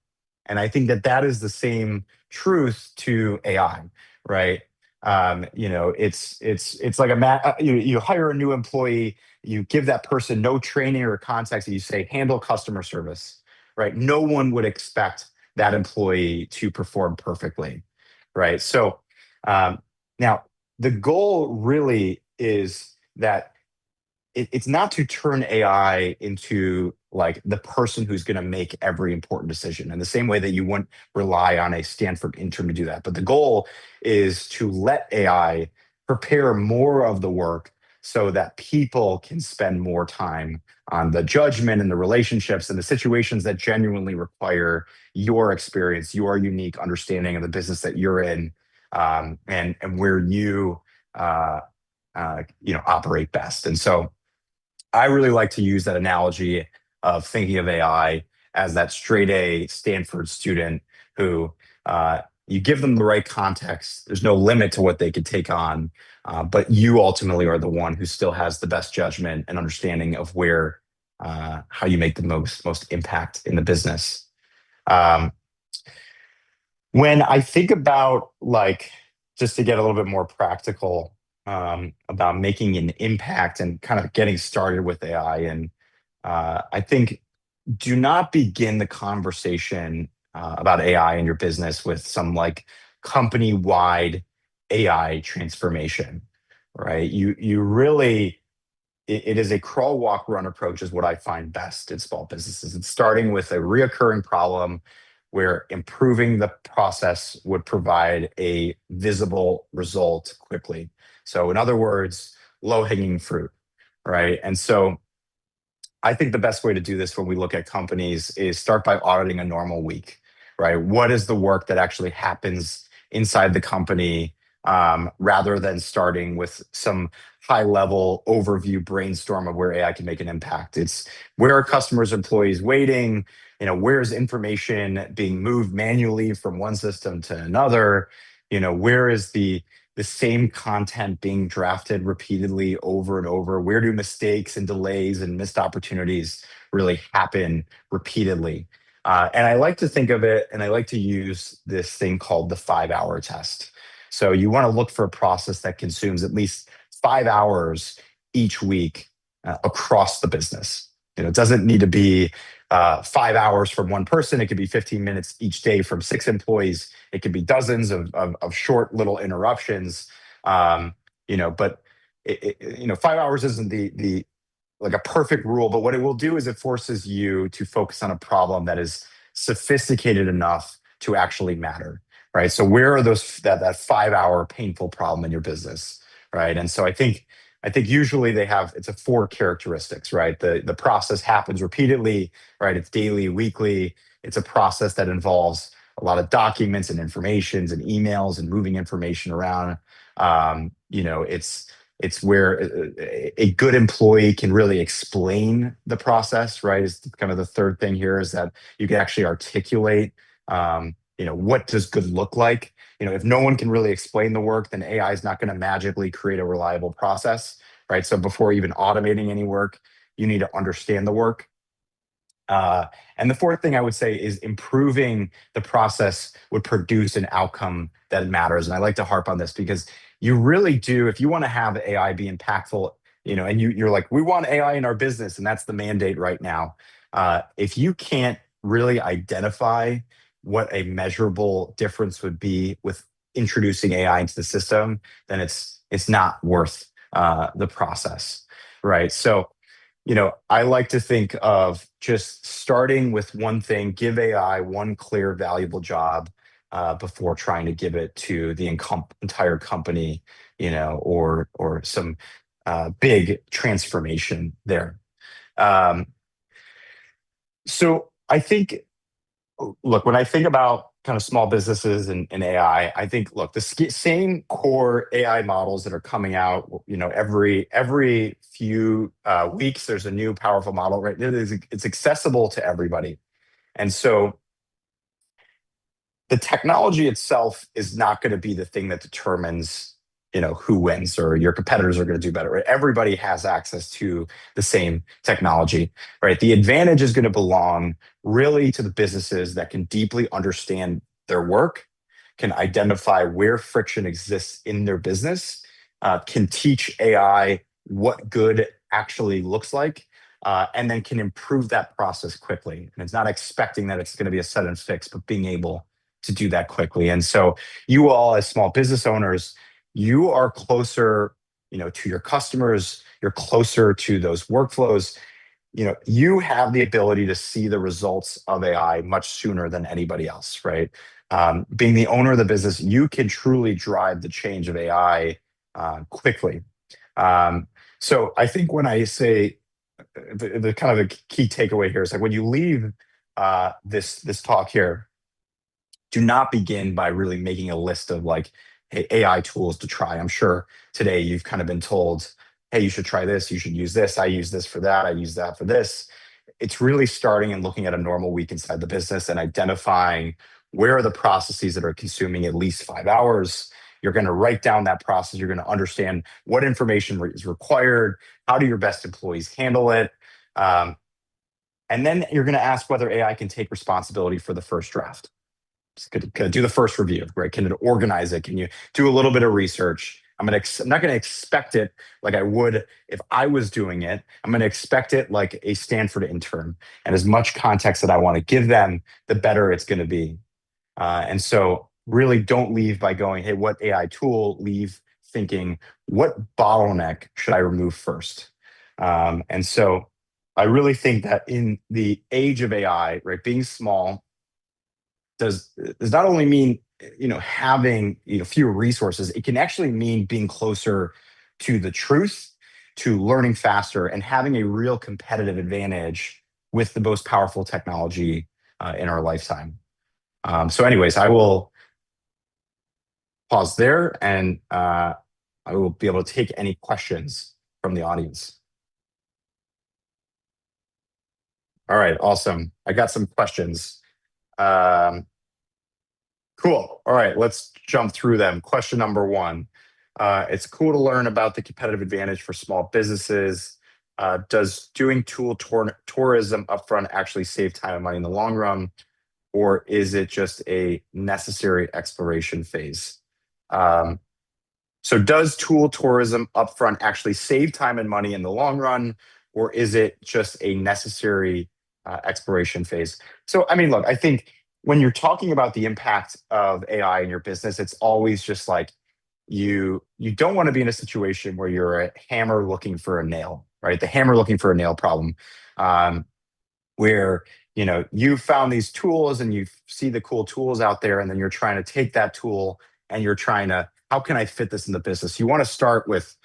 And I think that that is the same truth to AI, right? It's like you hire a new employee, you give that person no training or context, and you say handle customer service, right? No one would expect that employee to perform perfectly, right? So now the goal really is that it's not to turn AI into like the person who's going to make every important decision in the same way that you wouldn't rely on a Stanford intern to do that. But the goal is to let AI prepare more of the work so that people can spend more time on the judgment and the relationships and the situations that genuinely require your experience, your unique understanding of the business that you're in, and where you operate best. And so I really like to use that analogy of thinking of AI as that straight A Stanford student who you give them the right context. There's no limit to what they could take on, but you ultimately are the one who still has the best judgment and understanding of where how you make the most impact in the business. When I think about, like, just to get a little bit more practical about making an impact and kind of getting started with AI, and I think do not begin the conversation about AI in your business with some like company-wide AI transformation, right? You really, it is a crawl, walk, run approach is what I find best in small businesses. It's starting with a reoccurring problem where improving the process would provide a visible result quickly. So in other words, low-hanging fruit, right? And so I think the best way to do this when we look at companies is start by auditing a normal week, right? What is the work that actually happens inside the company, rather than starting with some high-level overview brainstorm of where AI can make an impact. It's where are customers, employees waiting? Where is information being moved manually from one system to another? Where is the same content being drafted repeatedly over and over? Where do mistakes and delays and missed opportunities really happen repeatedly? And I like to think of it, and I like to use this thing called the 5-hour test. So you want to look for a process that consumes at least 5 hours each week across the business. It doesn't need to be 5 hours from one person. It could be 15 minutes each day from 6 employees. It could be dozens of short little interruptions. But 5 hours isn't the like a perfect rule, but what it will do is it forces you to focus on a problem that is sophisticated enough to actually matter, right? So where are those that 5 hour painful problem in your business, right? And so I think usually it's a four characteristics, right? The process happens repeatedly, right? It's daily, weekly. It's a process that involves a lot of documents and informations and emails and moving information around. It's where a good employee can really explain the process, right? Is kind of the third thing here, is that you can actually articulate, what does good look like? If no one can really explain the work, then AI is not going to magically create a reliable process, right? So before even automating any work, you need to understand the work. And the fourth thing I would say is improving the process would produce an outcome that matters. And I like to harp on this because you really do, if you want to have AI be impactful, and you're like, we want AI in our business, and that's the mandate right now. If you can't really identify what a measurable difference would be with introducing AI into the system, then it's not worth the process, right? So, I like to think of just starting with one thing, give AI one clear, valuable job before trying to give it to the entire company, or some big transformation there. So I think, look, when I think about kind of small businesses and AI, I think, look, the same core AI models that are coming out, every few weeks, there's a new powerful model, right? It's accessible to everybody. And so the technology itself is not going to be the thing that determines, who wins or your competitors are going to do better, right? Everybody has access to the same technology, right? The advantage is going to belong really to the businesses that can deeply understand their work, can identify where friction exists in their business, can teach AI what good actually looks like, and then can improve that process quickly. And it's not expecting that it's going to be a set and fix, but being able to do that quickly. And so you all, as small business owners, you are closer, to your customers, you're closer to those workflows. You have the ability to see the results of AI much sooner than anybody else, right? Being the owner of the business, you can truly drive the change of AI quickly. So I think when I say the kind of a key takeaway here is like, when you leave this talk here, do not begin by really making a list of like, hey, AI tools to try. I'm sure today you've kind of been told, hey, you should try this, you should use this. I use this for that, I use that for this. It's really starting and looking at a normal week inside the business and identifying where are the processes that are consuming at least 5 hours. You're going to write down that process. You're going to understand what information is required. How do your best employees handle it? And then you're going to ask whether AI can take responsibility for the first draft. Can it do the first review, right? Can it organize it? Can you do a little bit of research? I'm not going to expect it like I would if I was doing it. I'm going to expect it like a Stanford intern, and as much context that I want to give them, the better it's going to be. And so really don't leave by going, hey, what AI tool? Leave thinking, what bottleneck should I remove first? And so I really think that in the age of AI, right, being small does not only mean having fewer resources. It can actually mean being closer to the truth, to learning faster, and having a real competitive advantage with the most powerful technology in our lifetime. So anyways, I will pause there, and I will be able to take any questions from the audience. All right, awesome. I got some questions. Cool. All right, let's jump through them. Question number one. It's cool to learn about the competitive advantage for small businesses. Does doing tool tourism upfront actually save time and money in the long run, or is it just a necessary exploration phase? So does tool tourism upfront actually save time and money in the long run, or is it just a necessary exploration phase? So, I mean, look, I think when you're talking about the impact of AI in your business, it's always just like, you don't want to be in a situation where you're a hammer looking for a nail, right? The hammer looking for a nail problem, um, where you found these tools and you see the cool tools out there, and then you're trying to take that tool and you're trying to, how can I fit this in the business? You want to start with,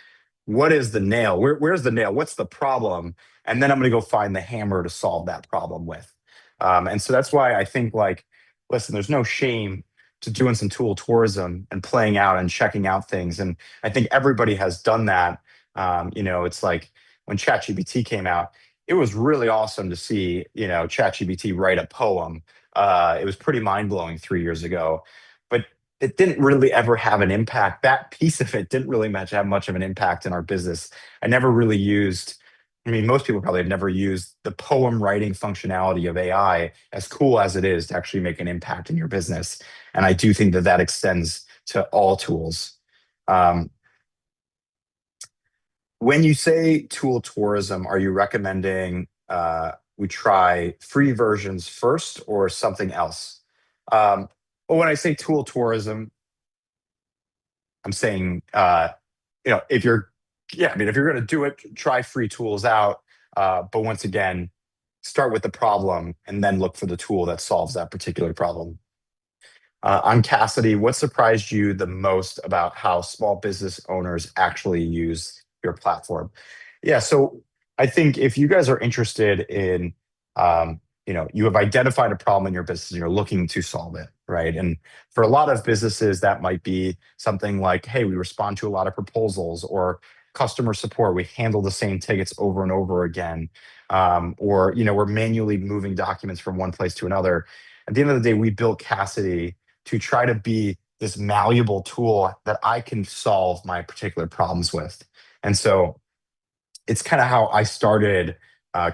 what is the nail? Where's the nail? What's the problem? And then I'm going to go find the hammer to solve that problem with. And so that's why I think, like, listen, there's no shame to doing some tool tourism and playing out and checking out things. And I think everybody has done that. It's like when ChatGPT came out, it was really awesome to see, ChatGPT write a poem. It was pretty mind blowing 3 years ago, but it didn't really ever have an impact. That piece of it didn't really have much of an impact in our business. I never really used, I mean, most people probably have never used the poem writing functionality of AI, as cool as it is, to actually make an impact in your business. And I do think that that extends to all tools. When you say tool tourism, are you recommending we try free versions first or something else? Well, when I say tool tourism, I'm saying, if you're, yeah, I mean, if you're going to do it, try free tools out. But once again, start with the problem and then look for the tool that solves that particular problem. On Cassidy, what surprised you the most about how small business owners actually use your platform? Yeah, so I think if you guys are interested in, you have identified a problem in your business and you're looking to solve it, right? And for a lot of businesses, that might be something like, hey, we respond to a lot of proposals, or customer support, we handle the same tickets over and over again, or we're manually moving documents from one place to another. At the end of the day, we built Cassidy to try to be this malleable tool that I can solve my particular problems with. And so it's kind of how I started.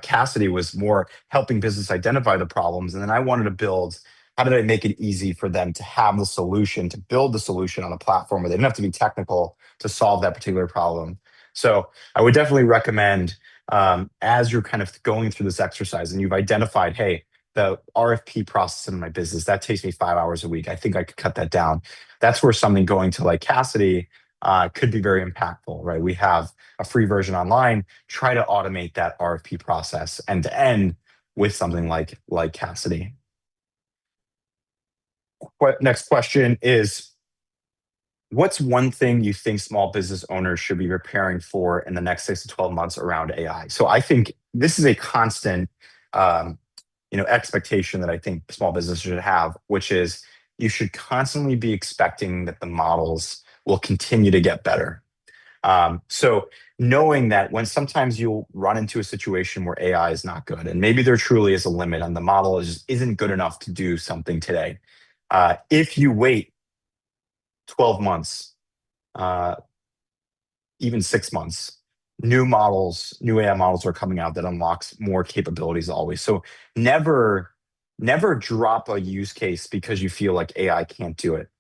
Cassidy was more helping business identify the problems. And then I wanted to build, how did I make it easy for them to have the solution, to build the solution on a platform where they didn't have to be technical to solve that particular problem. So I would definitely recommend, as you're kind of going through this exercise and you've identified, hey, the RFP process in my business, that takes me 5 hours a week. I think I could cut that down. That's where something going to like Cassidy could be very impactful, right? We have a free version online. Try to automate that RFP process end to end with something like Cassidy. Next question is, what's one thing you think small business owners should be preparing for in the next 6 to 12 months around AI? So I think this is a constant expectation that I think small businesses should have, which is you should constantly be expecting that the models will continue to get better. So knowing that when sometimes you'll run into a situation where AI is not good, and maybe there truly is a limit and the model isn't good enough to do something today. If you wait 12 months, even 6 months, new AI models are coming out that unlocks more capabilities always. So never drop a use case because you feel like AI can't do it.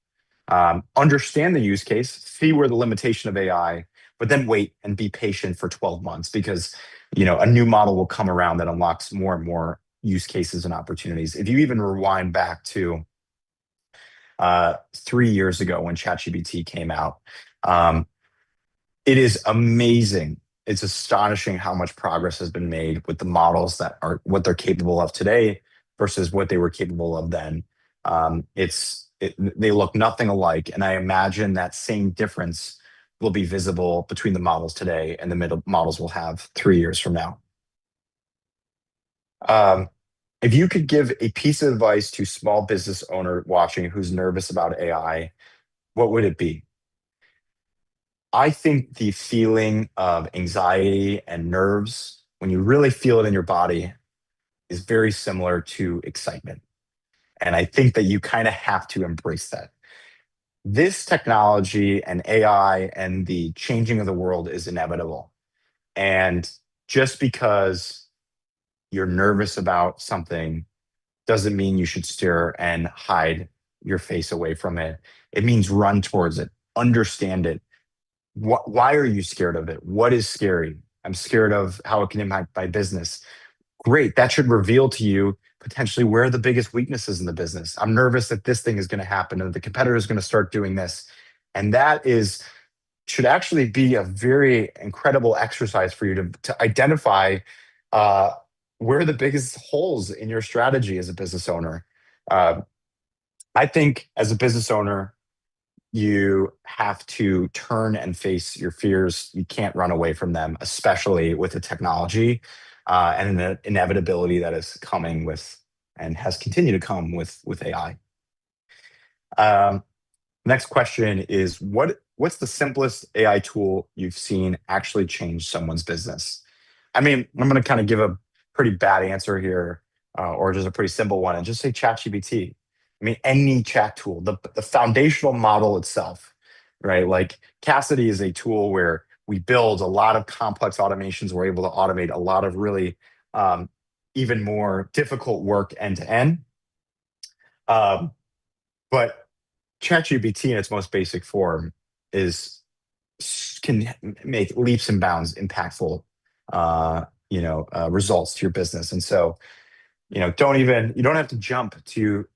Understand the use case, see where the limitation of AI, but then wait and be patient for 12 months because a new model will come around that unlocks more and more use cases and opportunities. If you even rewind back to 3 years ago when ChatGPT came out, it is amazing. It's astonishing how much progress has been made with the models that are what they're capable of today versus what they were capable of then. They look nothing alike, and I imagine that same difference will be visible between the models today and the middle models we'll have 3 years from now. If you could give a piece of advice to small business owner watching who's nervous about AI, what would it be? I think the feeling of anxiety and nerves, when you really feel it in your body, is very similar to excitement. And I think that you kind of have to embrace that. This technology and AI and the changing of the world is inevitable. And just because you're nervous about something doesn't mean you should stare and hide your face away from it. It means run towards it, understand it. Why are you scared of it? What is scary? I'm scared of how it can impact my business. Great. That should reveal to you potentially where are the biggest weaknesses in the business. I'm nervous that this thing is going to happen and the competitor is going to start doing this. And that should actually be a very incredible exercise for you to identify where the biggest holes in your strategy as a business owner. I think as a business owner, you have to turn and face your fears. You can't run away from them, especially with the technology and the inevitability that is coming with and has continued to come with AI. Next question is what's the simplest AI tool you've seen actually change someone's business? I mean, I'm going to kind of give a pretty bad answer here, or just a pretty simple one, and just say ChatGPT. I mean, any chat tool, the foundational model itself, right? Like Cassidy is a tool where we build a lot of complex automations. We're able to automate a lot of really even more difficult work end to end. But ChatGPT in its most basic form can make leaps and bounds impactful results to your business. And so, you don't have to jump to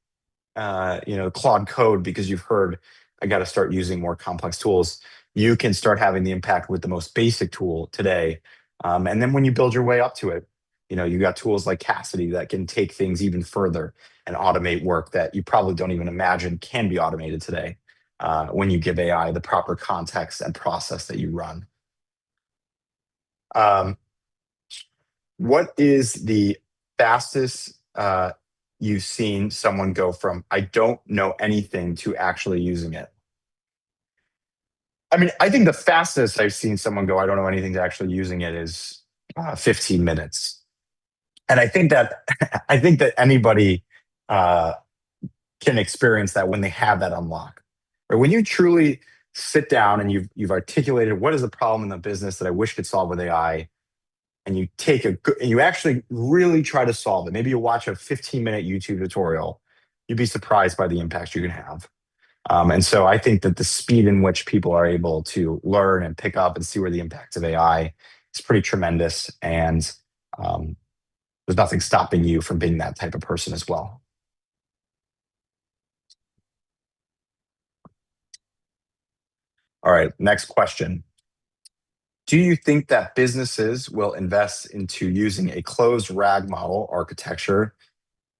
Claude Code because you've heard I got to start using more complex tools. You can start having the impact with the most basic tool today. And then when you build your way up to it, you got tools like Cassidy that can take things even further and automate work that you probably don't even imagine can be automated today when you give AI the proper context and process that you run. What is the fastest you've seen someone go from I don't know anything to actually using it? I mean, I think the fastest I've seen someone go I don't know anything to actually using it is 15 minutes. And I think that anybody can experience that when they have that unlock. Or when you truly sit down and you've articulated what is the problem in the business that I wish could solve with AI, and you actually really try to solve it. Maybe you watch a 15-minute YouTube tutorial. You'd be surprised by the impact you can have. And so I think that the speed in which people are able to learn and pick up and see where the impact of AI is pretty tremendous. And there's nothing stopping you from being that type of person as well. All right, next question. Do you think that businesses will invest into using a closed RAG model architecture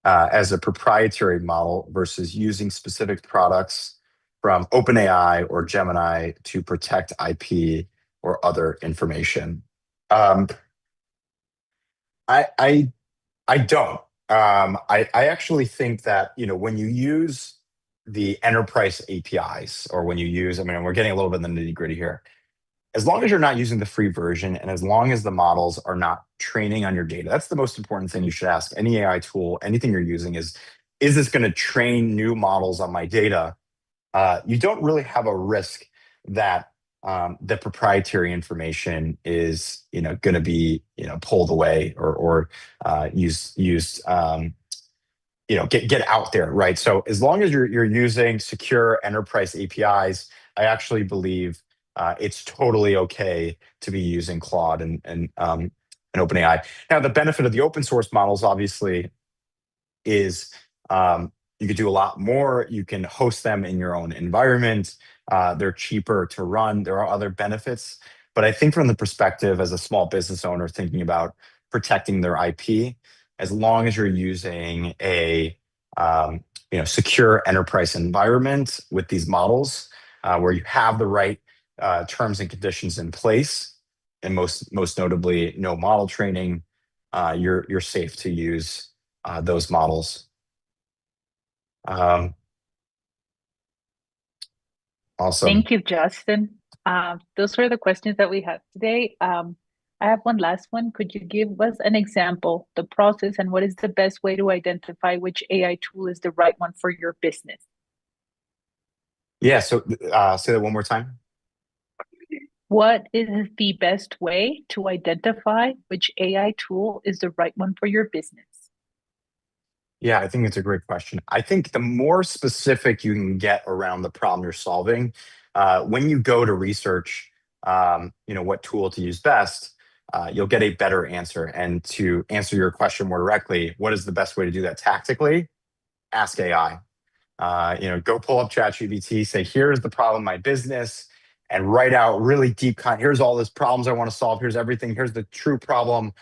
as a proprietary model versus using specific products from OpenAI or Gemini to protect IP or other information? I don't. I actually think that when you use the enterprise APIs, or when you use, we're getting a little bit in the nitty gritty here. As long as you're not using the free version, and as long as the models are not training on your data, that's the most important thing you should ask any AI tool, anything you're using is this going to train new models on my data? You don't really have a risk that the proprietary information is going to be pulled away or used get out there, right? So as long as you're using secure enterprise APIs, I actually believe it's totally okay to be using Claude and OpenAI. Now, the benefit of the open source models obviously is you could do a lot more. You can host them in your own environment. They're cheaper to run. There are other benefits. But I think from the perspective as a small business owner thinking about protecting their IP, as long as you're using a secure enterprise environment with these models, where you have the right terms and conditions in place, and most notably no model training, you're safe to use those models. Awesome. Thank you, Justin. Those were the questions that we had today. I have one last one. Could you give us an example, the process, and what is the best way to identify which AI tool is the right one for your business? Yeah, so say that one more time. What is the best way to identify which AI tool is the right one for your business? Yeah, I think it's a great question. I think the more specific you can get around the problem you're solving, when you go to research, what tool to use best, you'll get a better answer. And to answer your question more directly, what is the best way to do that tactically? Ask AI. Go pull up ChatGPT, say, here's the problem in my business, and write out really deep here's all these problems I want to solve. Here's everything. Here's the true problem.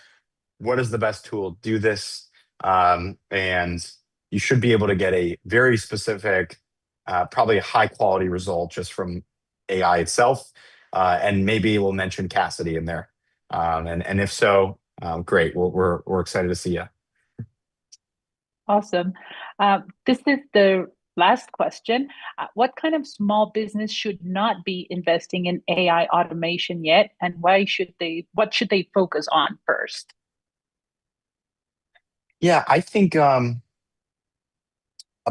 What is the best tool? Do this. And you should be able to get a very specific, probably a high quality result just from AI itself. And maybe we'll mention Cassidy in there. And if so, great. We're excited to see you. Awesome. This is the last question. What kind of small business should not be investing in AI automation yet, and what should they focus on first? Yeah, I think a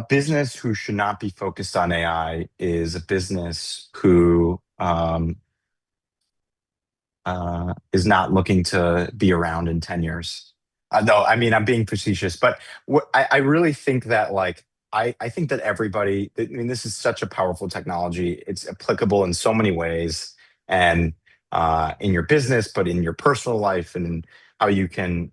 business who should not be focused on AI is a business who is not looking to be around in 10 years. No, I mean, I'm being facetious, but I really think that I think that everybody, this is such a powerful technology. It's applicable in so many ways, and in your business, but in your personal life, and how you can,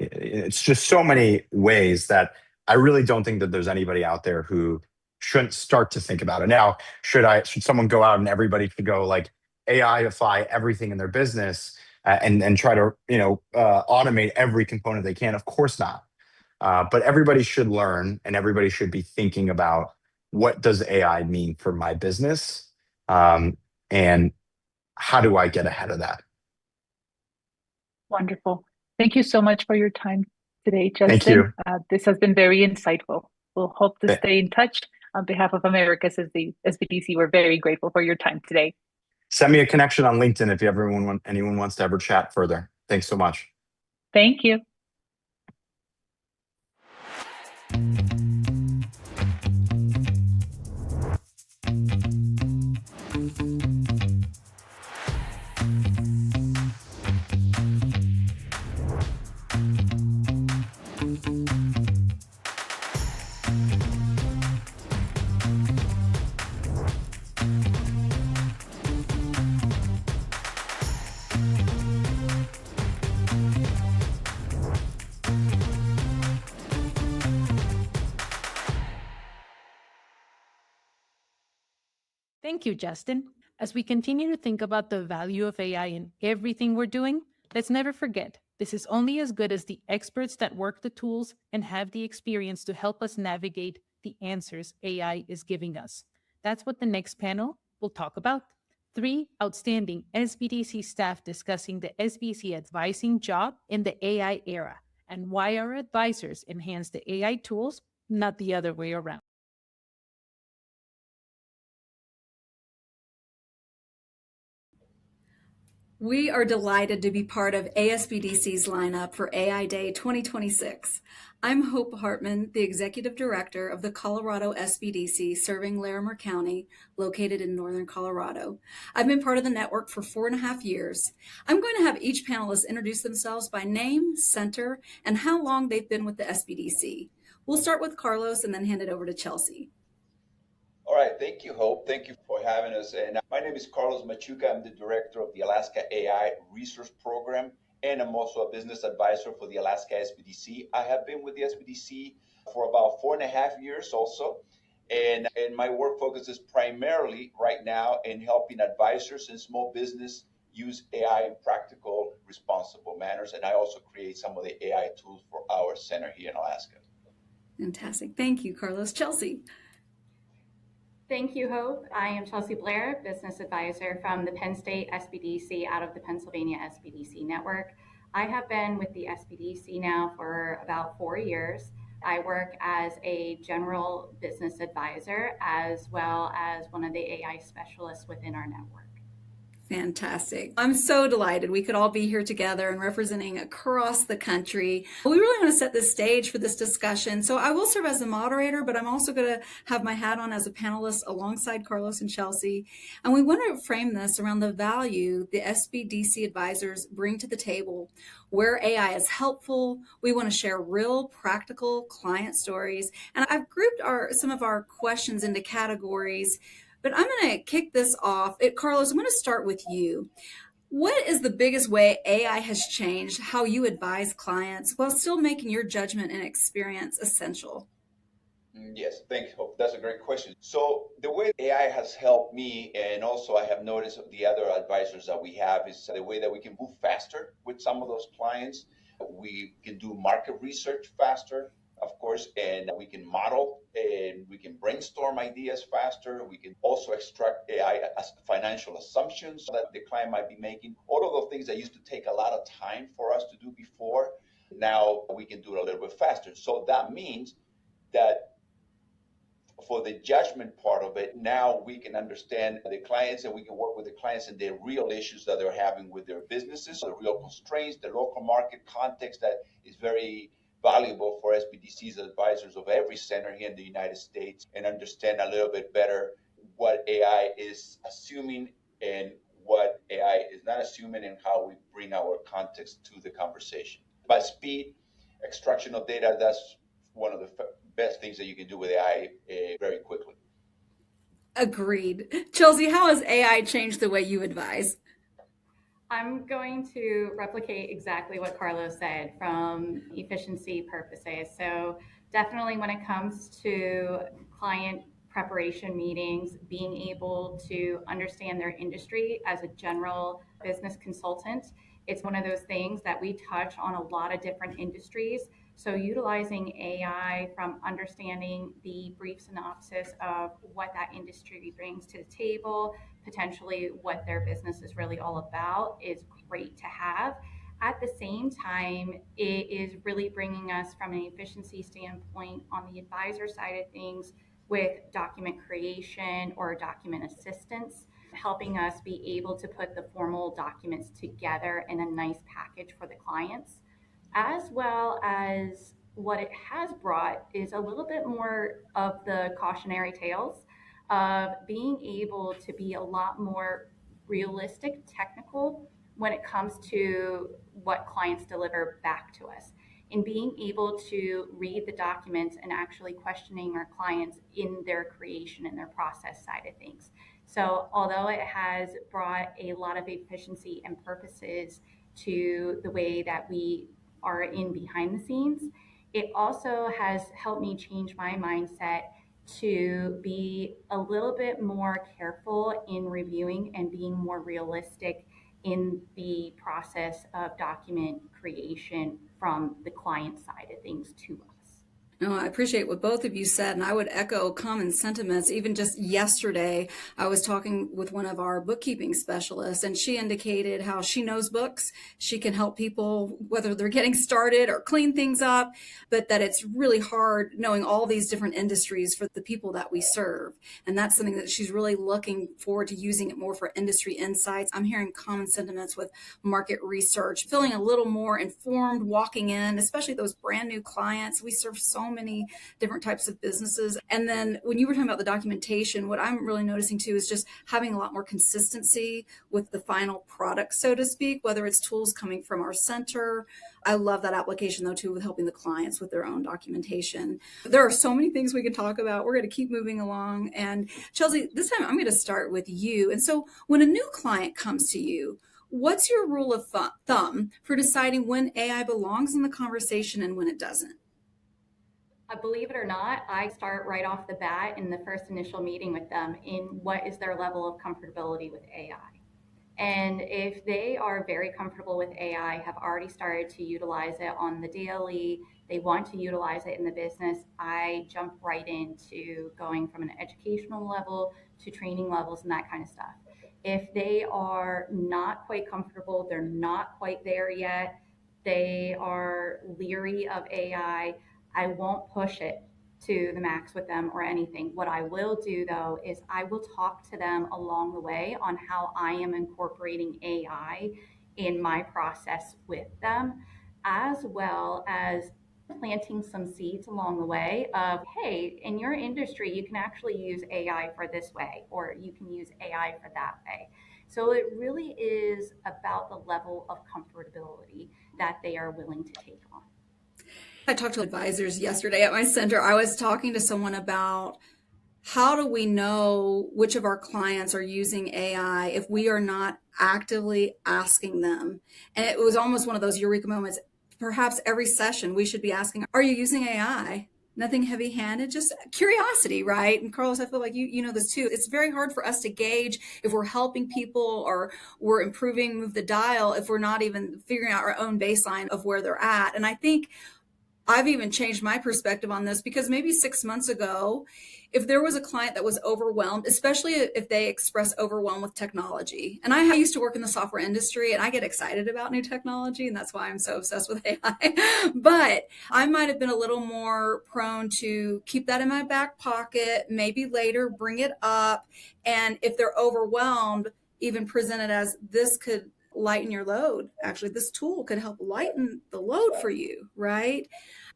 it's just so many ways that I really don't think that there's anybody out there who shouldn't start to think about it. Now, should someone go out and everybody should go AIify everything in their business and try to automate every component they can? Of course not. But everybody should learn, and everybody should be thinking about, what does AI mean for my business, and how do I get ahead of that? Wonderful. Thank you so much for your time today, Justin. Thank you. This has been very insightful. We'll hope to stay in touch. On behalf of America's SBDC, we're very grateful for your time today. Send me a connection on LinkedIn if anyone wants to ever chat further. Thanks so much. Thank you. Thank you, Justin. As we continue to think about the value of AI in everything we're doing, let's never forget, this is only as good as the experts that work the tools and have the experience to help us navigate the answers AI is giving us. That's what the next panel will talk about. 3 outstanding SBDC staff discussing the SBDC advising job in the AI era, and why our advisors enhance the AI tools, not the other way around. We are delighted to be part of ASBDC's lineup for AI Day 2026. I'm Hope Hartman, the Executive Director of the Colorado SBDC serving Larimer County, located in northern Colorado. I've been part of the network for 4.5 years. I'm going to have each panelist introduce themselves by name, center, and how long they've been with the SBDC. We'll start with Carlos and then hand it over to Chelsea. All right, thank you, Hope. Thank you for having us. And my name is Carlos Machuca. I'm the director of the Alaska AI Research Program, and I'm also a business advisor for the Alaska SBDC. I have been with the SBDC for about 4.5 years also. And my work focuses primarily right now in helping advisors and small business use AI in practical, responsible manners. And I also create some of the AI tools for our center here in Alaska. Fantastic. Thank you, Carlos. Chelsea. Thank you, Hope. I am Chelsea Blair, business advisor from the Penn State SBDC out of the Pennsylvania SBDC network. I have been with the SBDC now for about 4 years. I work as a general business advisor as well as one of the AI specialists within our network. Fantastic. I'm so delighted we could all be here together and representing across the country. We really want to set the stage for this discussion. So I will serve as the moderator, but I'm also going to have my hat on as a panelist alongside Carlos and Chelsea. And we want to frame this around the value the SBDC advisors bring to the table, where AI is helpful. We want to share real practical client stories. And I've grouped some of our questions into categories. But I'm going to kick this off. Carlos, I'm going to start with you. What is the biggest way AI has changed how you advise clients while still making your judgment and experience essential? Yes, thanks, Hope. That's a great question. So the way AI has helped me, and also I have noticed the other advisors that we have, is the way that we can move faster with some of those clients. We can do market research faster, of course, and we can model and we can brainstorm ideas faster. We can also extract AI as financial assumptions that the client might be making. All of those things that used to take a lot of time for us to do before, now we can do it a little bit faster. So that means that for the judgment part of it, now we can understand the clients and we can work with the clients and the real issues that they're having with their businesses, the real constraints, the local market context that is very valuable for SBDC's advisors of every center here in the United States, and understand a little bit better what AI is assuming and what AI is not assuming, and how we bring our context to the conversation. By speed, extraction of data, that's one of the best things that you can do with AI very quickly. Agreed. Chelsea, how has AI changed the way you advise? I'm going to replicate exactly what Carlos said from efficiency purposes. So definitely when it comes to client preparation meetings, being able to understand their industry as a general business consultant, it's one of those things that we touch on a lot of different industries. So utilizing AI from understanding the brief synopsis of what that industry brings to the table, potentially what their business is really all about, is great to have. At the same time, it is really bringing us from an efficiency standpoint on the advisor side of things with document creation or document assistance, helping us be able to put the formal documents together in a nice package for the clients. As well as what it has brought is a little bit more of the cautionary tales of being able to be a lot more realistic, technical when it comes to what clients deliver back to us, and being able to read the documents and actually questioning our clients in their creation and their process side of things. So although it has brought a lot of efficiency and purposes to the way that we are in behind the scenes, it also has helped me change my mindset to be a little bit more careful in reviewing and being more realistic in the process of document creation from the client side of things to us. No, I appreciate what both of you said, and I would echo common sentiments. Even just yesterday, I was talking with one of our bookkeeping specialists, and she indicated how she knows books. She can help people, whether they're getting started or clean things up, but that it's really hard knowing all these different industries for the people that we serve. And that's something that she's really looking forward to using it more for industry insights. I'm hearing common sentiments with market research, feeling a little more informed walking in, especially those brand new clients. We serve so many different types of businesses. And then when you were talking about the documentation, what I'm really noticing too is just having a lot more consistency with the final product, so to speak, whether it's tools coming from our center. I love that application though too, with helping the clients with their own documentation. There are so many things we can talk about. We're going to keep moving along. And Chelsea, this time I'm going to start with you. And so when a new client comes to you, what's your rule of thumb for deciding when AI belongs in the conversation and when it doesn't? Believe it or not, I start right off the bat in the first initial meeting with them in what is their level of comfortability with AI. And if they are very comfortable with AI, have already started to utilize it on the daily, they want to utilize it in the business, I jump right into going from an educational level to training levels and that kind of stuff. If they are not quite comfortable, they're not quite there yet, they are leery of AI, I won't push it to the max with them or anything. What I will do though is I will talk to them along the way on how I am incorporating AI in my process with them, as well as planting some seeds along the way of, hey, in your industry, you can actually use AI for this way, or you can use AI for that way. So it really is about the level of comfortability that they are willing to take on. I talked to advisors yesterday at my center. I was talking to someone about how do we know which of our clients are using AI if we are not actively asking them? And it was almost one of those eureka moments. Perhaps every session we should be asking, are you using AI? nothing heavy-handed, just curiosity, right? And Carlos, I feel like you know this too. It's very hard for us to gauge if we're helping people or we're improving, move the dial, if we're not even figuring out our own baseline of where they're at. And I think I've even changed my perspective on this, because maybe 6 months ago, if there was a client that was overwhelmed, especially if they express overwhelm with technology, and I used to work in the software industry and I get excited about new technology, and that's why I'm so obsessed with AI, but I might have been a little more prone to keep that in my back pocket, maybe later bring it up. And if they're overwhelmed, even present it as, this could lighten your load. Actually, this tool could help lighten the load for you, right?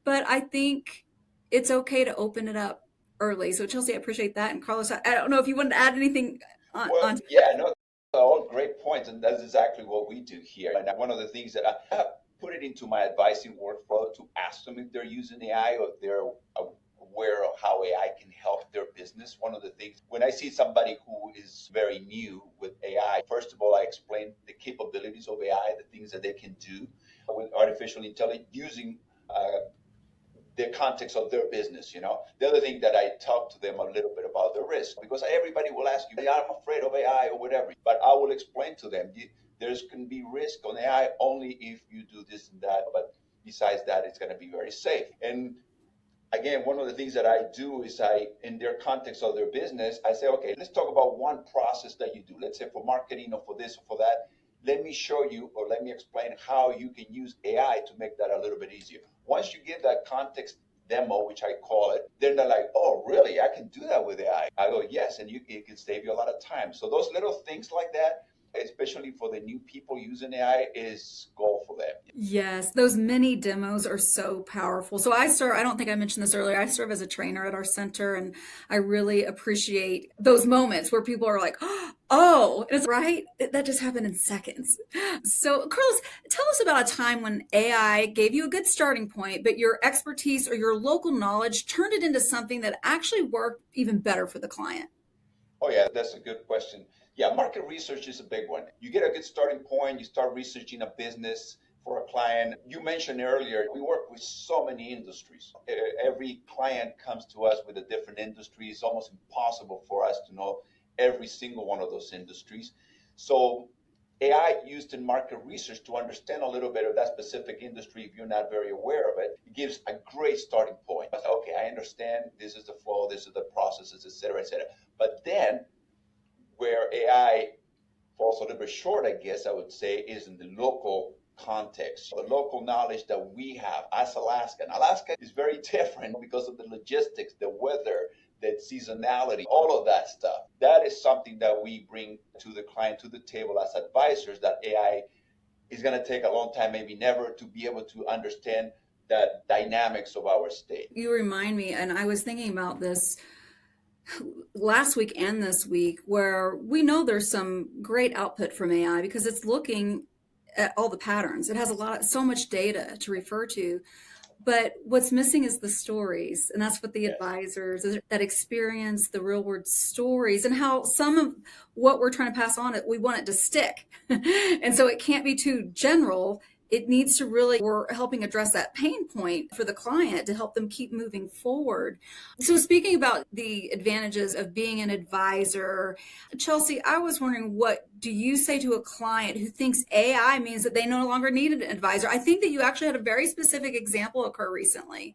But I think it's okay to open it up early. So Chelsea, I appreciate that. And Carlos, I don't know if you want to add anything on. Well, yeah, no, all great points, and that's exactly what we do here. And one of the things that I have put it into my advising workflow to ask them if they're using AI or if they're aware of how AI can help their business. One of the things, when I see somebody who is very new with AI, first of all, I explain the capabilities of AI, the things that they can do with artificial intelligence using the context of their business. The other thing that I talk to them a little bit about the risk, because everybody will ask you, I'm afraid of AI or whatever, but I will explain to them, there's can be risk on AI only if you do this and that, but besides that, it's going to be very safe. And again, one of the things that I do is in their context of their business, I say, okay, let's talk about one process that you do. Let's say for marketing or for this or for that. Let me show you, or let me explain how you can use AI to make that a little bit easier. Once you give that context demo, which I call it, then they're like, oh, really? I can do that with AI. I go, yes, and it can save you a lot of time. So those little things like that, especially for the new people using AI, is gold for them. Yes, those mini demos are so powerful. So I don't think I mentioned this earlier, I serve as a trainer at our center, and I really appreciate those moments where people are like, oh, it's right. That just happened in seconds. So Carlos, tell us about a time when AI gave you a good starting point, but your expertise or your local knowledge turned it into something that actually worked even better for the client. Oh yeah, that's a good question. Yeah, market research is a big one. You get a good starting point, you start researching a business for a client. You mentioned earlier, we work with so many industries. Every client comes to us with a different industry. It's almost impossible for us to know every single one of those industries. So AI used in market research to understand a little bit of that specific industry, if you're not very aware of it, it gives a great starting point. Okay, I understand this is the flow, this is the processes, et cetera, et cetera. But then where AI falls a little bit short, I guess I would say, is in the local context, the local knowledge that we have as Alaska. And Alaska is very different because of the logistics, the weather, the seasonality, all of that stuff. That is something that we bring to the client, to the table as advisors, that AI is going to take a long time, maybe never, to be able to understand the dynamics of our state. You remind me, and I was thinking about this last week and this week, where we know there's some great output from AI because it's looking at all the patterns. It has so much data to refer to, but what's missing is the stories. And that's what the advisors that experience the real world stories, and how some of what we're trying to pass on, we want it to stick. And so it can't be too general. It needs to we're helping address that pain point for the client to help them keep moving forward. So speaking about the advantages of being an advisor, Chelsea, I was wondering, what do you say to a client who thinks AI means that they no longer need an advisor? I think that you actually had a very specific example occur recently.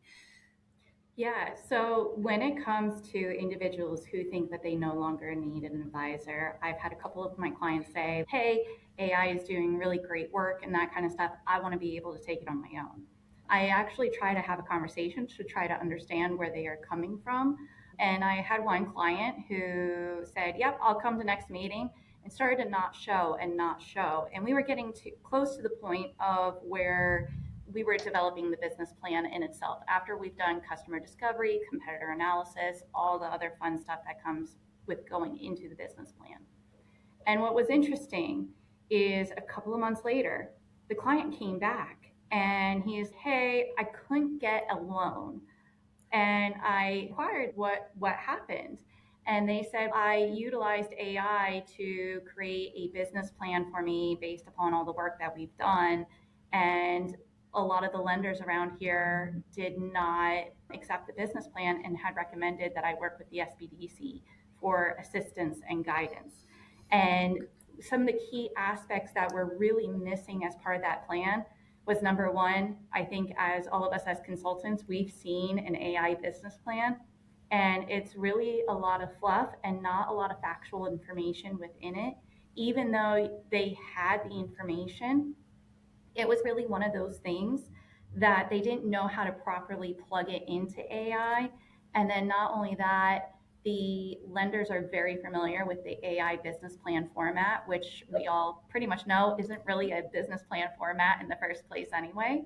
Yeah, so when it comes to individuals who think that they no longer need an advisor, I've had a couple of my clients say, hey, AI is doing really great work and that kind of stuff. I want to be able to take it on my own. I actually try to have a conversation to try to understand where they are coming from. And I had one client who said, yep, I'll come to next meeting, and started to not show. And we were getting close to the point of where we were developing the business plan in itself. After we've done customer discovery, competitor analysis, all the other fun stuff that comes with going into the business plan. And what was interesting is a couple of months later, the client came back and he is, hey, I couldn't get a loan. And I inquired what happened. And they said, I utilized AI to create a business plan for me based upon all the work that we've done. And a lot of the lenders around here did not accept the business plan and had recommended that I work with the SBDC for assistance and guidance. And some of the key aspects that were really missing as part of that plan was, number one, I think as all of us as consultants, we've seen an AI business plan, and it's really a lot of fluff and not a lot of factual information within it. Even though they had the information, it was really one of those things that they didn't know how to properly plug it into AI. And then not only that, the lenders are very familiar with the AI business plan format, which we all pretty much know isn't really a business plan format in the first place anyway.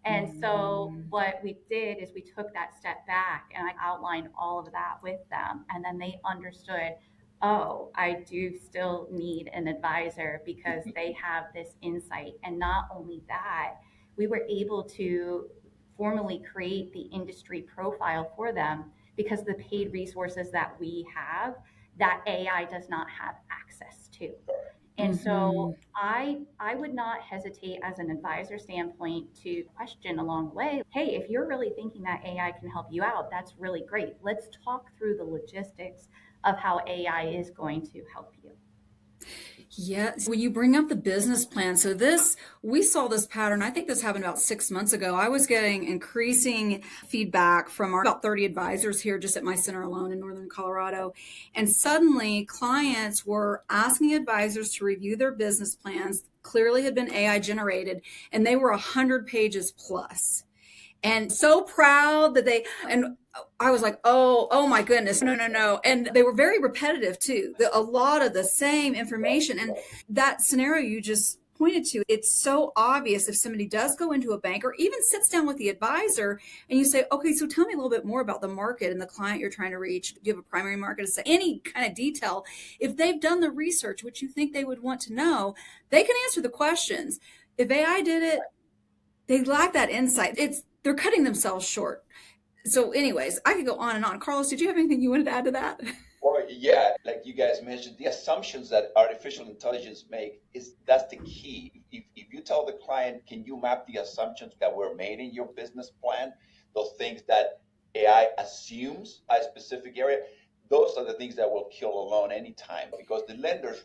And so what we did is we took that step back and I outlined all of that with them. And then they understood, oh, I do still need an advisor because they have this insight. And not only that, we were able to formally create the industry profile for them because the paid resources that we have, that AI does not have access to. And so I would not hesitate as an advisor standpoint to question along the way, hey, if you're really thinking that AI can help you out, that's really great. Let's talk through the logistics of how AI is going to help you. Yeah, when you bring up the business plan, so we saw this pattern. I think this happened about 6 months ago. I was getting increasing feedback from about 30 advisors here just at my center alone in Northern Colorado. And suddenly clients were asking advisors to review their business plans, clearly had been AI generated, and they were 100 pages plus. And so proud that and I was like, oh my goodness, no. And they were very repetitive too. A lot of the same information. And that scenario you just pointed to, it's so obvious if somebody does go into a bank or even sits down with the advisor and you say, okay, so tell me a little bit more about the market and the client you're trying to reach. Do you have a primary market? Any kind of detail. If they've done the research, which you think they would want to know, they can answer the questions. If AI did it, they lack that insight. They're cutting themselves short. So anyways, I could go on and on. Carlos, did you have anything you wanted to add to that? Well, yeah, like you guys mentioned, the assumptions that artificial intelligence that's the key. If you tell the client, can you map the assumptions that were made in your business plan, those things that AI assumes a specific area, those are the things that will kill a loan anytime. Because the lenders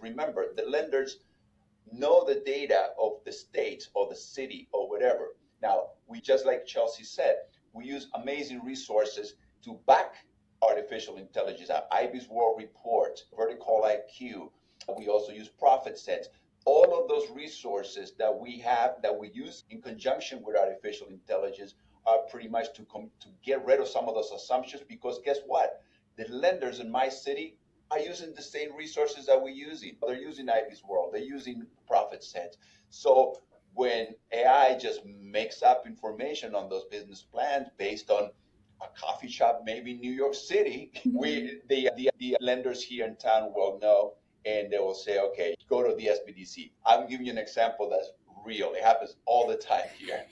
know the data of the state or the city or whatever. Now, we just like Chelsea said, we use amazing resources to back artificial intelligence, our IBIS World Report, Vertical IQ. We also use Profit Sense. All of those resources that we have, that we use in conjunction with artificial intelligence, are pretty much to get rid of some of those assumptions, because guess what? The lenders in my city are using the same resources that we're using. They're using IBIS World, they're using Profit Sense. So when AI just makes up information on those business plans based on a coffee shop, maybe in New York City, the lenders here in town will know, and they will say, okay, go to the SBDC. I'm giving you an example that's real. It happens all the time here.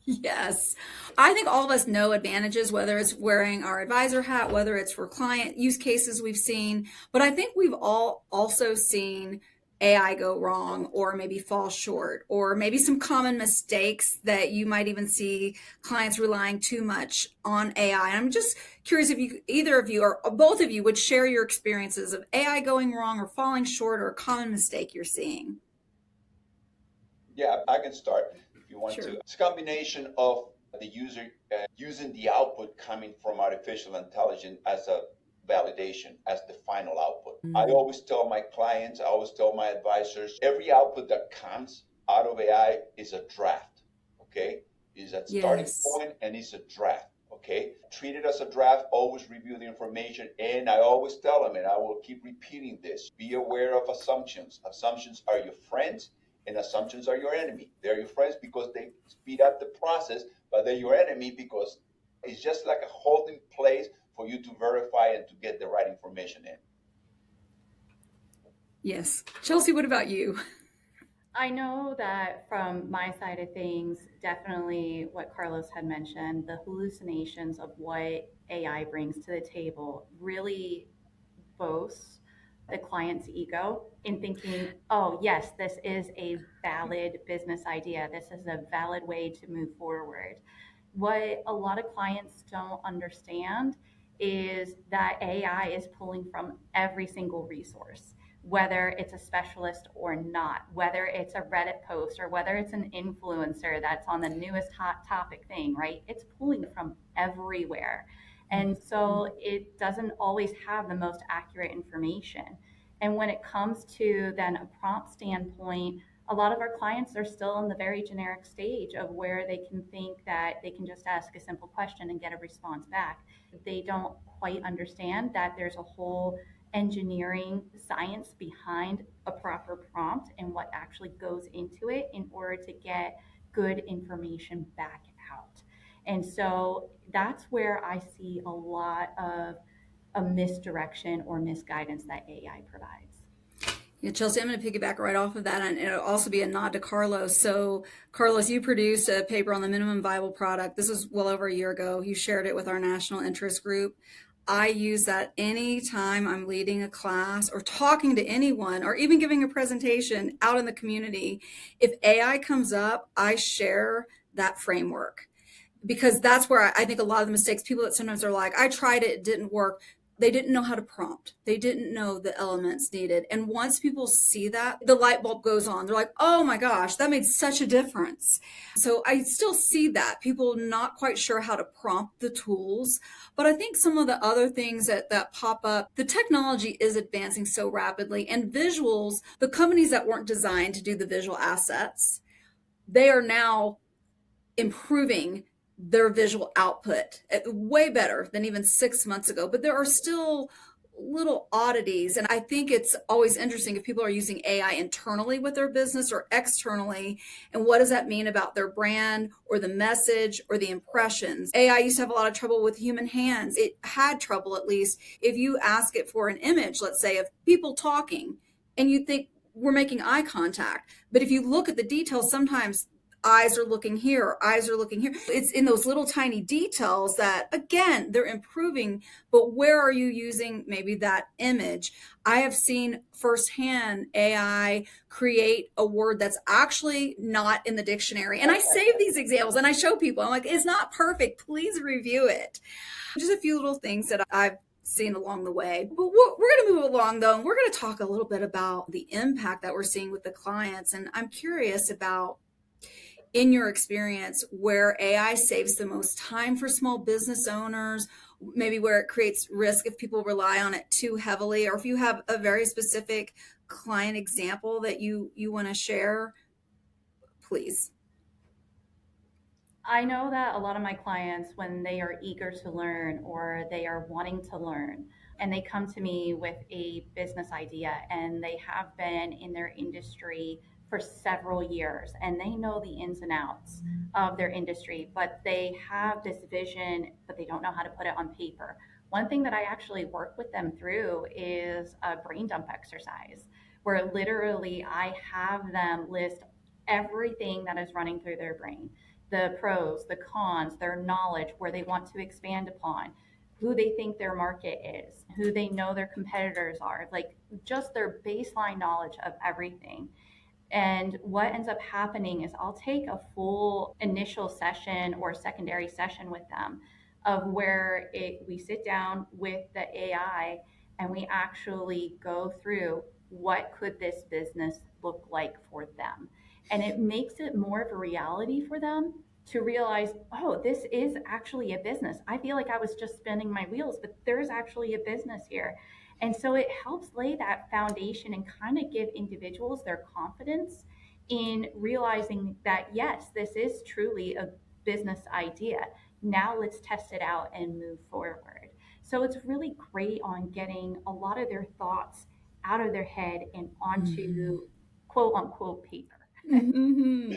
Yes. I think all of us know advantages, whether it's wearing our advisor hat, whether it's for client use cases we've seen, but I think we've all also seen AI go wrong or maybe fall short, or maybe some common mistakes that you might even see clients relying too much on AI. I'm just curious if either of you or both of you would share your experiences of AI going wrong or falling short, or a common mistake you're seeing. Yeah, I can start if you want Sure. to. It's a combination of the user using the output coming from artificial intelligence as a validation, as the final output. I always tell my clients, I always tell my advisors, every output that comes out of AI is a draft, okay? Is a starting point and it's a draft, okay? Treat it as a draft, always review the information, and I always tell them, and I will keep repeating this, be aware of assumptions. Assumptions are your friends and assumptions are your enemy. They're your friends because they speed up the process, but they're your enemy because it's just like a holding place for you to verify and to get the right information in. Yes. Chelsea, what about you? I know that from my side of things, definitely what Carlos had mentioned, the hallucinations of what AI brings to the table really boasts the client's ego in thinking, oh, yes, this is a valid business idea. This is a valid way to move forward. What a lot of clients don't understand is that AI is pulling from every single resource, whether it's a specialist or not, whether it's a Reddit post or whether it's an influencer that's on the newest hot topic thing, right? It's pulling from everywhere. And so it doesn't always have the most accurate information. And when it comes to then a prompt standpoint, a lot of our clients are still in the very generic stage of where they can think that they can just ask a simple question and get a response back. They don't quite understand that there's a whole engineering science behind a proper prompt and what actually goes into it in order to get good information back out. And so that's where I see a lot of a misdirection or misguidance that AI provides. Yeah, Chelsea, I'm going to piggyback right off of that, and it'll also be a nod to Carlos. So, Carlos, you produced a paper on the minimum viable product. This was well over a year ago. You shared it with our national interest group. I use that anytime I'm leading a class or talking to anyone or even giving a presentation out in the community. If AI comes up, I share that framework, because that's where I think a lot of the mistakes, people that sometimes are like, I tried it, it didn't work. They didn't know how to prompt. They didn't know the elements needed. And once people see that, the light bulb goes on. They're like, oh my gosh, that made such a difference. So I still see that. People not quite sure how to prompt the tools. But I think some of the other things that pop up, the technology is advancing so rapidly. And visuals, the companies that weren't designed to do the visual assets, they are now improving their visual output way better than even 6 months ago. But there are still little oddities. And I think it's always interesting if people are using AI internally with their business or externally. And what does that mean about their brand or the message or the impressions? AI used to have a lot of trouble with human hands. It had trouble, at least, if you ask it for an image, let's say, of people talking, and you think we're making eye contact. But if you look at the details, sometimes eyes are looking here, eyes are looking here. It's in those little tiny details that, again, they're improving, but where are you using maybe that image? I have seen firsthand AI create a word that's actually not in the dictionary. And I save these examples and I show people, I'm like, it's not perfect, please review it. Just a few little things that I've seen along the way. But we're going to move along though, and we're going to talk a little bit about the impact that we're seeing with the clients. And I'm curious about, in your experience, where AI saves the most time for small business owners, maybe where it creates risk if people rely on it too heavily, or if you have a very specific client example that you want to share, please. I know that a lot of my clients, when they are eager to learn or they are wanting to learn, and they come to me with a business idea and they have been in their industry for several years and they know the ins and outs of their industry, but they have this vision, but they don't know how to put it on paper. One thing that I actually work with them through is a brain dump exercise where literally I have them list everything that is running through their brain, the pros, the cons, their knowledge, where they want to expand upon, who they think their market is, who they know their competitors are, like just their baseline knowledge of everything. And what ends up happening is I'll take a full initial session or secondary session with them of where we sit down with the AI and we actually go through what could this business look like for them. And it makes it more of a reality for them to realize, oh, this is actually a business. I feel like I was just spinning my wheels, but there's actually a business here. And so it helps lay that foundation and kind of give individuals their confidence in realizing that, yes, this is truly a business idea. Now let's test it out and move forward. So it's really great on getting a lot of their thoughts out of their head and onto quote unquote paper. Mm-hmm.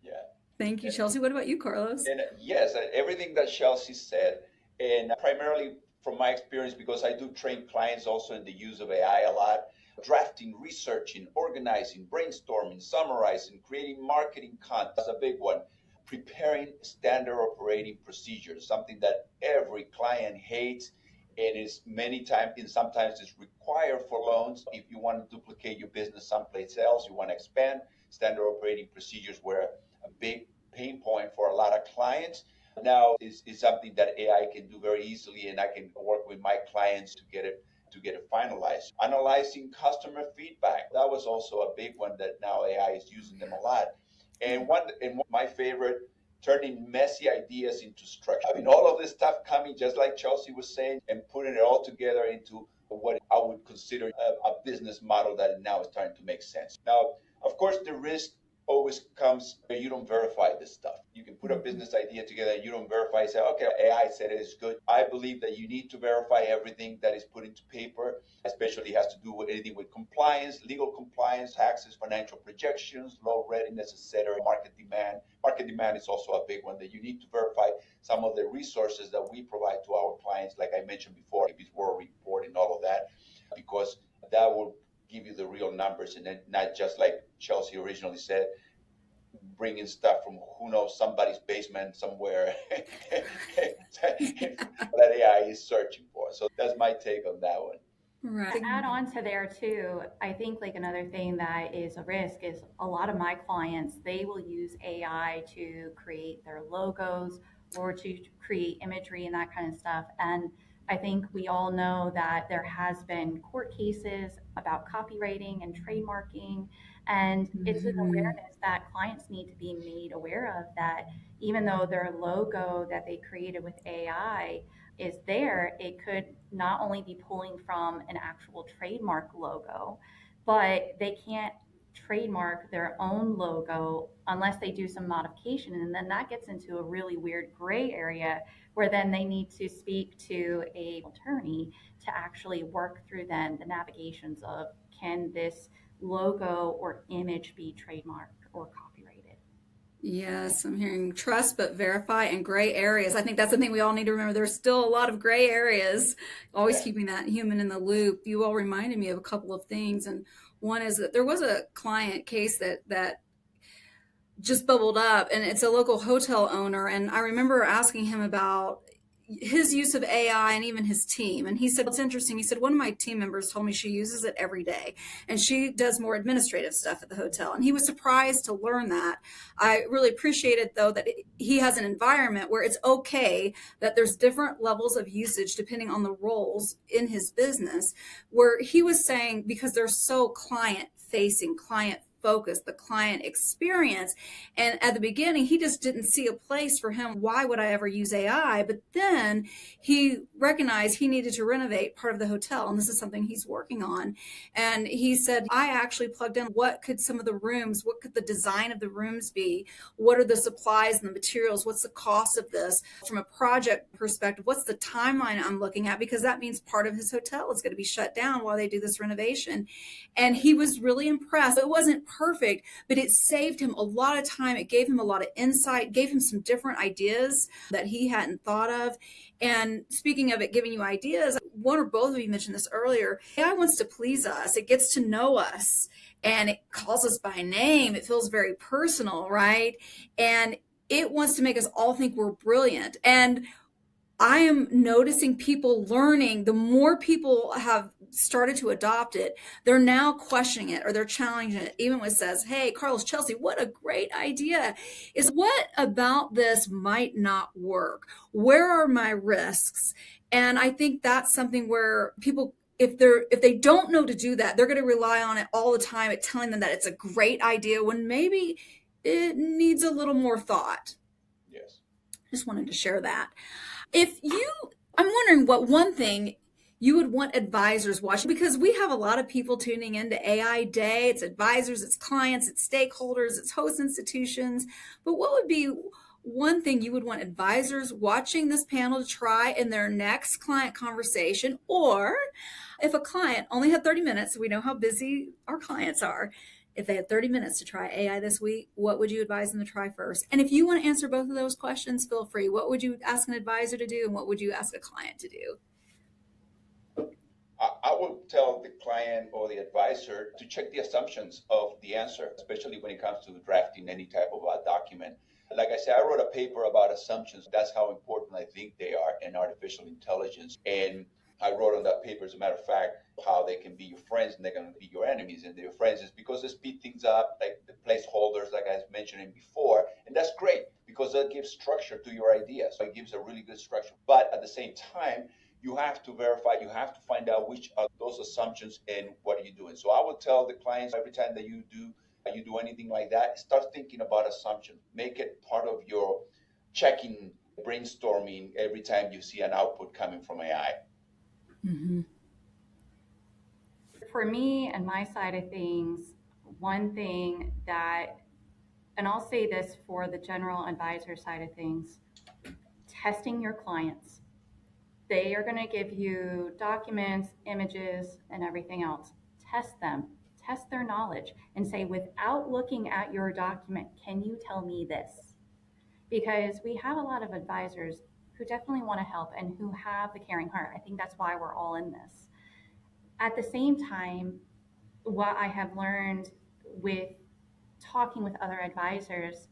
Yeah. Thank you, Chelsea. What about you, Carlos? And yes, everything that Chelsea said, and primarily from my experience, because I do train clients also in the use of AI a lot, drafting, researching, organizing, brainstorming, summarizing, creating marketing content is a big one. Preparing standard operating procedures, something that every client hates and it's many times and sometimes it's required for loans. If you want to duplicate your business someplace else, you want to expand, standard operating procedures were a big pain point for a lot of clients. Now is something that AI can do very easily, and I can work with my clients to get it finalized. Analyzing customer feedback, that was also a big one that now AI is using them a lot. And one my favorite, turning messy ideas into structure. I mean, all of this stuff coming, just like Chelsea was saying, and putting it all together into what I would consider a business model that now is starting to make sense. Now, of course, the risk always comes when you don't verify this stuff. You can put a business idea together and you don't verify, say, okay, AI said it is good. I believe that you need to verify everything that is put into paper, especially has to do with anything with compliance, legal compliance, taxes, financial projections, low readiness, etc., market demand. Market demand is also a big one that you need to verify some of the resources that we provide to our clients, like I mentioned before, before reporting all of that, because that will give you the real numbers, and then not just like Chelsea originally said, bringing stuff from who knows somebody's basement somewhere that AI is searching for. So that's my take on that one. Right. To add on to there too, I think like another thing that is a risk is a lot of my clients, they will use AI to create their logos or to create imagery and that kind of stuff. And I think we all know that there has been court cases about copywriting and trademarking, and it's an awareness that clients need to be made aware of, that even though their logo that they created with AI is there, it could not only be pulling from an actual trademark logo, but they can't trademark their own logo unless they do some modification. And then that gets into a really weird gray area where then they need to speak to an attorney to actually work through then the navigations of, can this logo or image be trademarked or copyrighted? Yes, I'm hearing trust but verify and gray areas. I think that's the thing we all need to remember. There's still a lot of gray areas, always keeping that human in the loop. You all reminded me of a couple of things, and one is that there was a client case that just bubbled up, and it's a local hotel owner, and I remember asking him about his use of AI and even his team. And he said, it's interesting. He said, one of my team members told me she uses it every day and she does more administrative stuff at the hotel. And he was surprised to learn that. I really appreciated though that he has an environment where it's okay that there's different levels of usage depending on the roles in his business, where he was saying, because they're so client facing, client focused, the client experience. And at the beginning, he just didn't see a place for him. Why would I ever use AI? But then he recognized he needed to renovate part of the hotel. And this is something he's working on. And he said, I actually plugged in, what could some of the rooms, what could the design of the rooms be? What are the supplies and the materials? What's the cost of this? From a project perspective, what's the timeline I'm looking at? Because that means part of his hotel is going to be shut down while they do this renovation. And he was really impressed. It wasn't perfect, but it saved him a lot of time. It gave him a lot of insight, gave him some different ideas that he hadn't thought of. And speaking of it giving you ideas, one or both of you mentioned this earlier, AI wants to please us. It gets to know us and it calls us by name. It feels very personal, right? And it wants to make us all think we're brilliant. And I am noticing people learning, the more people have started to adopt it, they're now questioning it or they're challenging it. Even when it says, hey, Carlos, Chelsea, what a great idea. Is what about this might not work? Where are my risks? And I think that's something where people, if they don't know to do that, they're going to rely on it all the time at telling them that it's a great idea when maybe it needs a little more thought. Yes. Just wanted to share that. I'm wondering what one thing you would want advisors watching, because we have a lot of people tuning into AI Day. It's advisors, it's clients, it's stakeholders, it's host institutions. But what would be one thing you would want advisors watching this panel to try in their next client conversation? Or if a client only had 30 minutes, so we know how busy our clients are, if they had 30 minutes to try AI this week, what would you advise them to try first? And if you want to answer both of those questions, feel free. What would you ask an advisor to do and what would you ask a client to do? I would tell the client or the advisor to check the assumptions of the answer, especially when it comes to drafting any type of a document. Like I said, I wrote a paper about assumptions. That's how important I think they are in artificial intelligence. And I wrote on that paper, as a matter of fact, how they can be your friends and they're going to be your enemies. And they're your friends is because they speed things up, like the placeholders, like I was mentioning before. And that's great because that gives structure to your idea. So it gives a really good structure. But at the same time, you have to verify, you have to find out which are those assumptions and what are you doing. So I will tell the clients every time that you do anything like that, start thinking about assumption. Make it part of your checking, brainstorming every time you see an output coming from AI. Mm-hmm. For me and my side of things, one thing that, and I'll say this for the general advisor side of things, testing your clients. They are going to give you documents, images, and everything else. Test them, test their knowledge, and say, without looking at your document, can you tell me this? Because we have a lot of advisors who definitely want to help and who have the caring heart. I think that's why we're all in this. At the same time, what I have learned with talking with other advisors,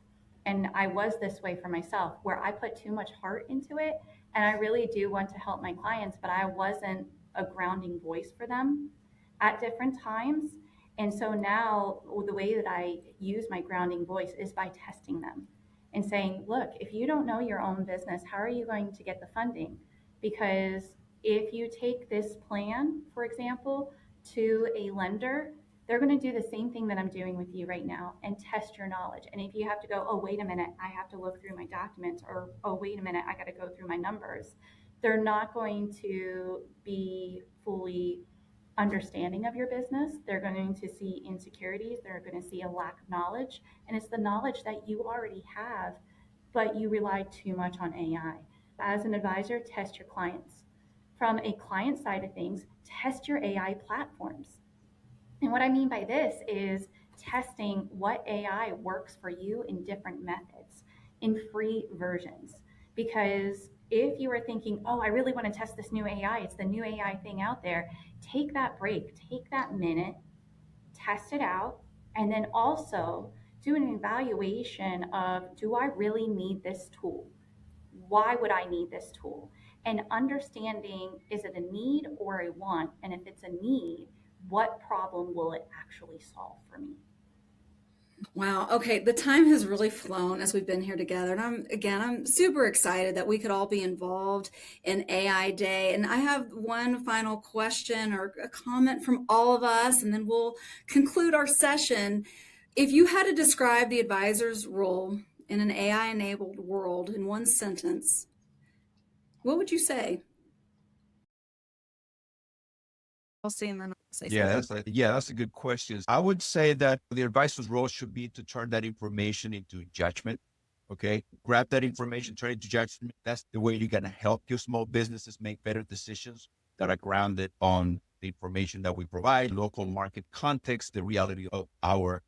and I was this way for myself, where I put too much heart into it, and I really do want to help my clients, but I wasn't a grounding voice for them at different times. And so now the way that I use my grounding voice is by testing them and saying, look, if you don't know your own business, how are you going to get the funding? Because if you take this plan, for example, to a lender, they're going to do the same thing that I'm doing with you right now and test your knowledge. And if you have to go, oh, wait a minute, I have to look through my documents, or, oh, wait a minute, I got to go through my numbers, they're not going to be fully understanding of your business. They're going to see insecurities. They're going to see a lack of knowledge. And it's the knowledge that you already have, but you rely too much on AI. As an advisor, test your clients. From a client side of things, test your AI platforms. And what I mean by this is testing what AI works for you in different methods, in free versions. Because if you are thinking, oh, I really want to test this new AI, it's the new AI thing out there, take that break, take that minute, test it out, and then also do an evaluation of, do I really need this tool? Why would I need this tool? And understanding, is it a need or a want? And if it's a need, what problem will it actually solve for me? Wow. Okay. The time has really flown as we've been here together. And I'm super excited that we could all be involved in AI Day. And I have one final question or a comment from all of us, and then we'll conclude our session. If you had to describe the advisor's role in an AI-enabled world in one sentence, what would you say? I'll see, and then I'll say Yeah, something. that's a good question. I would say that the advisor's role should be to turn that information into judgment. Okay, grab that information, turn it into judgment. That's the way you're gonna help your small businesses make better decisions that are grounded on the information that we provide, local market context, the reality of our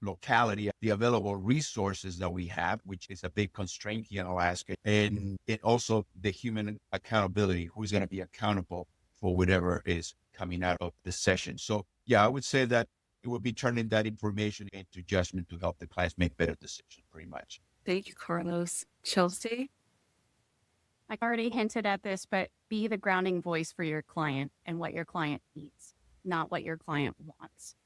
locality, the available resources that we have, which is a big constraint here in Alaska, and also the human accountability, who's going to be accountable for whatever is coming out of the session. So yeah, I would say that it would be turning that information into judgment to help the clients make better decisions, pretty much. Thank you, Carlos. Chelsea? I already hinted at this, but be the grounding voice for your client and what your client needs, not what your client wants.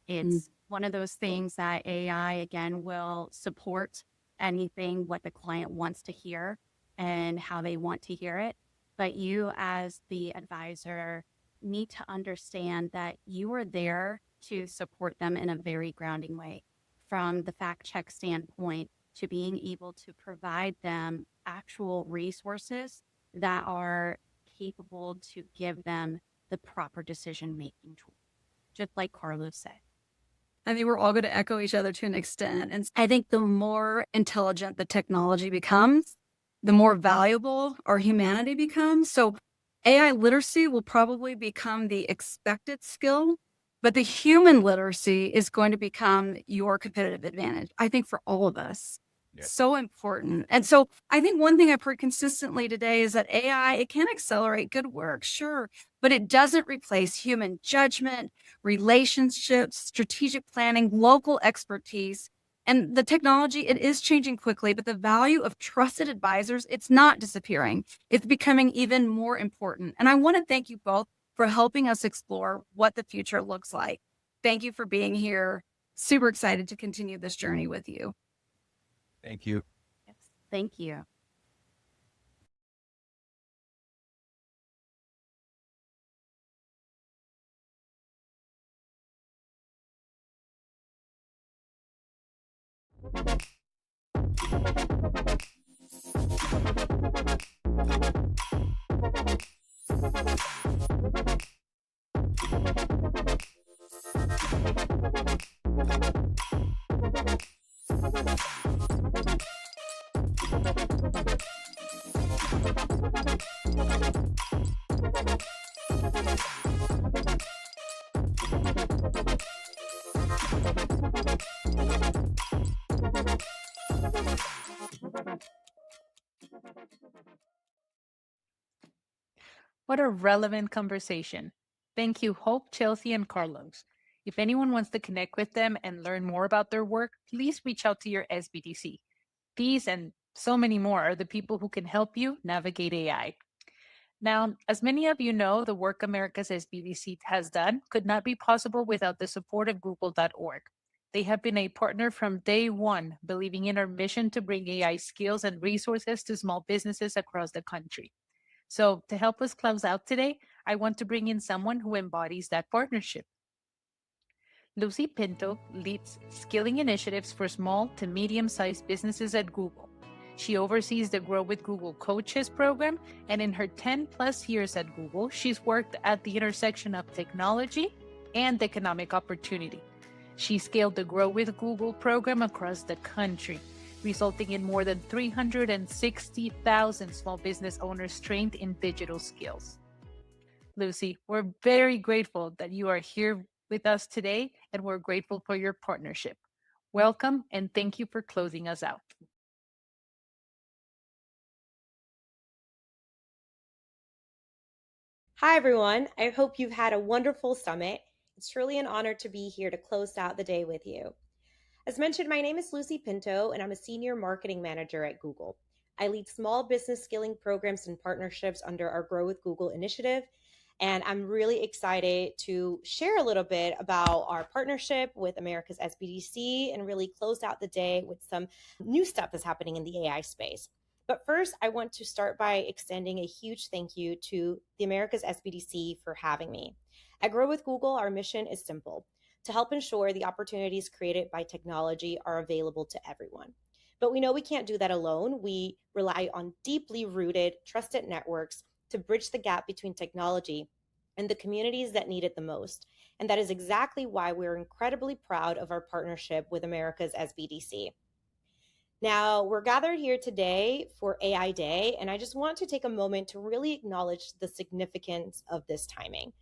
It's one of those things that AI, again, will support anything what the client wants to hear and how they want to hear it. But you, as the advisor, need to understand that you are there to support them in a very grounding way, from the fact check standpoint to being able to provide them actual resources that are capable to give them the proper decision-making tool, just like Carlos said. I think we're all going to echo each other to an extent. And I think the more intelligent the technology becomes, the more valuable our humanity becomes. So AI literacy will probably become the expected skill, but the human literacy is going to become your competitive advantage, I think, for all of us. Yeah. So important. And so I think one thing I've heard consistently today is that AI, it can accelerate good work, sure, but it doesn't replace human judgment, relationships, strategic planning, local expertise, And the technology, it is changing quickly, but the value of trusted advisors, it's not disappearing. It's becoming even more important. And I want to thank you both for helping us explore what the future looks like. Thank you for being here. Super excited to continue this journey with you. Thank you. Yes. Thank you. What a relevant conversation. Thank you, Hope, Chelsea, and Carlos. If anyone wants to connect with them and learn more about their work, please reach out to your SBDC. These and so many more are the people who can help you navigate AI. Now, as many of you know, the work America's SBDC has done could not be possible without the support of Google.org. They have been a partner from day one, believing in our mission to bring AI skills and resources to small businesses across the country. So, to help us close out today, I want to bring in someone who embodies that partnership. Lucy Pinto leads skilling initiatives for small to medium-sized businesses at Google. She oversees the Grow with Google Coaches program, and in her 10-plus years at Google, she's worked at the intersection of technology and economic opportunity. She scaled the Grow with Google program across the country, resulting in more than 360,000 small business owners trained in digital skills. Lucy, we're very grateful that you are here with us today, and we're grateful for your partnership. Welcome, and thank you for closing us out. Hi, everyone. I hope you've had a wonderful summit. It's truly an honor to be here to close out the day with you. As mentioned, my name is Lucy Pinto, and I'm a senior marketing manager at Google. I lead small business skilling programs and partnerships under our Grow with Google initiative, and I'm really excited to share a little bit about our partnership with America's SBDC and really close out the day with some new stuff that's happening in the AI space. But first, I want to start by extending a huge thank you to the America's SBDC for having me. At Grow with Google, our mission is simple: to help ensure the opportunities created by technology are available to everyone. But we know we can't do that alone. We rely on deeply rooted, trusted networks to bridge the gap between technology and the communities that need it the most. And that is exactly why we're incredibly proud of our partnership with America's SBDC. Now, we're gathered here today for AI Day, and I just want to take a moment to really acknowledge the significance of this timing.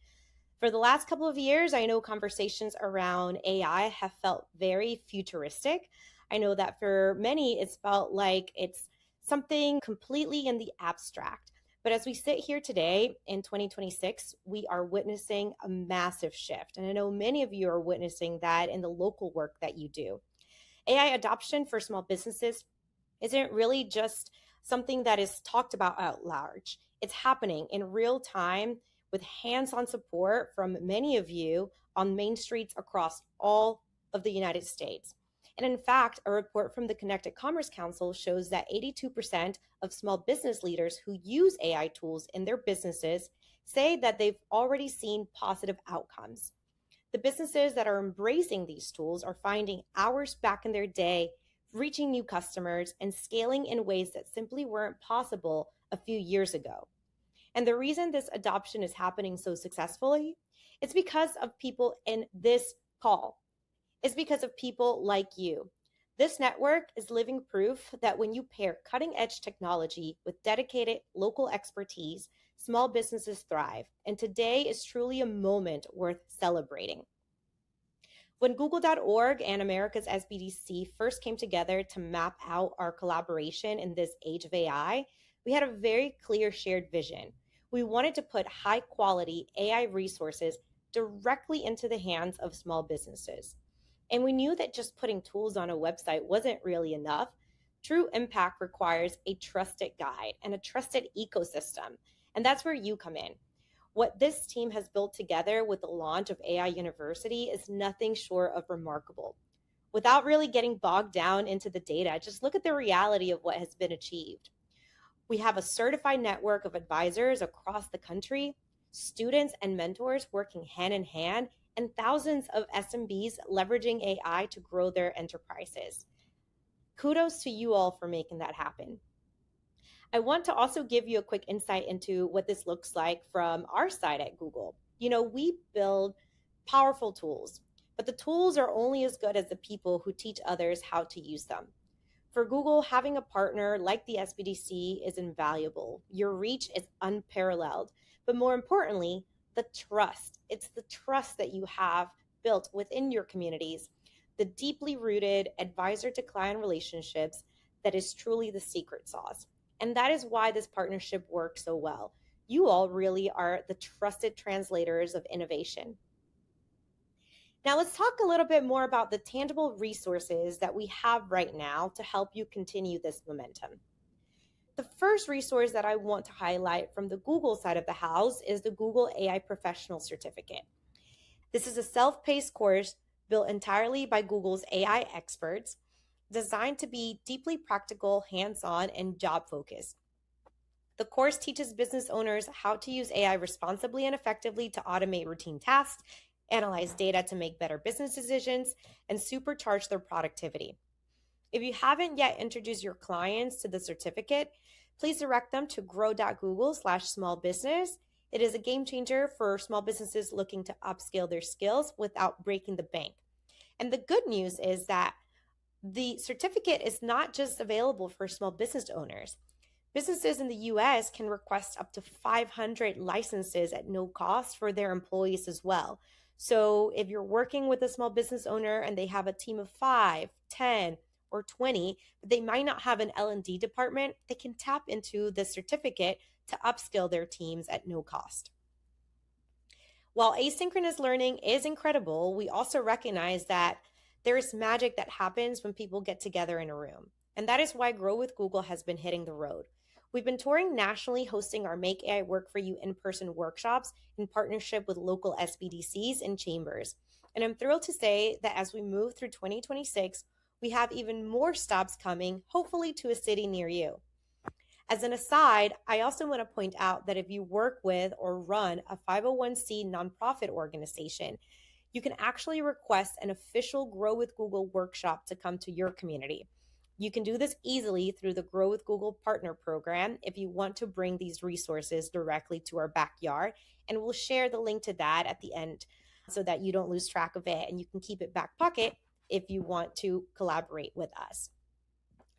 For the last couple of years, I know conversations around AI have felt very futuristic. I know that for many, it's felt like it's something completely in the abstract. But as we sit here today in 2026, we are witnessing a massive shift. And I know many of you are witnessing that in the local work that you do. AI adoption for small businesses isn't really just something that is talked about out large. It's happening in real time with hands-on support from many of you on main streets across all of the United States. And in fact, a report from the Connected Commerce Council shows that 82% of small business leaders who use AI tools in their businesses say that they've already seen positive outcomes. The businesses that are embracing these tools are finding hours back in their day, reaching new customers, and scaling in ways that simply weren't possible a few years ago. And the reason this adoption is happening so successfully is because of people in this call. It's because of people like you. This network is living proof that when you pair cutting-edge technology with dedicated local expertise, small businesses thrive. And today is truly a moment worth celebrating. When Google.org and America's SBDC first came together to map out our collaboration in this age of AI, we had a very clear shared vision. We wanted to put high-quality AI resources directly into the hands of small businesses. And we knew that just putting tools on a website wasn't really enough. True impact requires a trusted guide and a trusted ecosystem. And that's where you come in. What this team has built together with the launch of AI University is nothing short of remarkable. Without really getting bogged down into the data, just look at the reality of what has been achieved. We have a certified network of advisors across the country, students and mentors working hand in hand, and thousands of SMBs leveraging AI to grow their enterprises. Kudos to you all for making that happen. I want to also give you a quick insight into what this looks like from our side at Google. We build powerful tools, but the tools are only as good as the people who teach others how to use them. For Google, having a partner like the SBDC is invaluable. Your reach is unparalleled, but more importantly, the trust. It's the trust that you have built within your communities, the deeply rooted advisor to client relationships that is truly the secret sauce. And that is why this partnership works so well. You all really are the trusted translators of innovation. Now let's talk a little bit more about the tangible resources that we have right now to help you continue this momentum. The first resource that I want to highlight from the Google side of the house is the Google AI Professional Certificate. This is a self-paced course built entirely by Google's AI experts, designed to be deeply practical, hands-on, and job-focused. The course teaches business owners how to use AI responsibly and effectively to automate routine tasks, analyze data to make better business decisions, and supercharge their productivity. If you haven't yet introduced your clients to the certificate, please direct them to grow.google/smallbusiness. It is a game changer for small businesses looking to upscale their skills without breaking the bank. And the good news is that the certificate is not just available for small business owners. Businesses in the US can request up to 500 licenses at no cost for their employees as well. So if you're working with a small business owner and they have a team of 5, 10, or 20, but they might not have an L&D department, they can tap into the certificate to upskill their teams at no cost. While asynchronous learning is incredible, we also recognize that there is magic that happens when people get together in a room. And that is why Grow with Google has been hitting the road. We've been touring nationally, hosting our Make AI Work for You in-person workshops in partnership with local SBDCs and chambers. And I'm thrilled to say that as we move through 2026, we have even more stops coming, hopefully to a city near you. As an aside, I also want to point out that if you work with or run a 501c nonprofit organization, you can actually request an official Grow with Google workshop to come to your community. You can do this easily through the Grow with Google Partner Program if you want to bring these resources directly to our backyard, and we'll share the link to that at the end so that you don't lose track of it and you can keep it back pocket if you want to collaborate with us.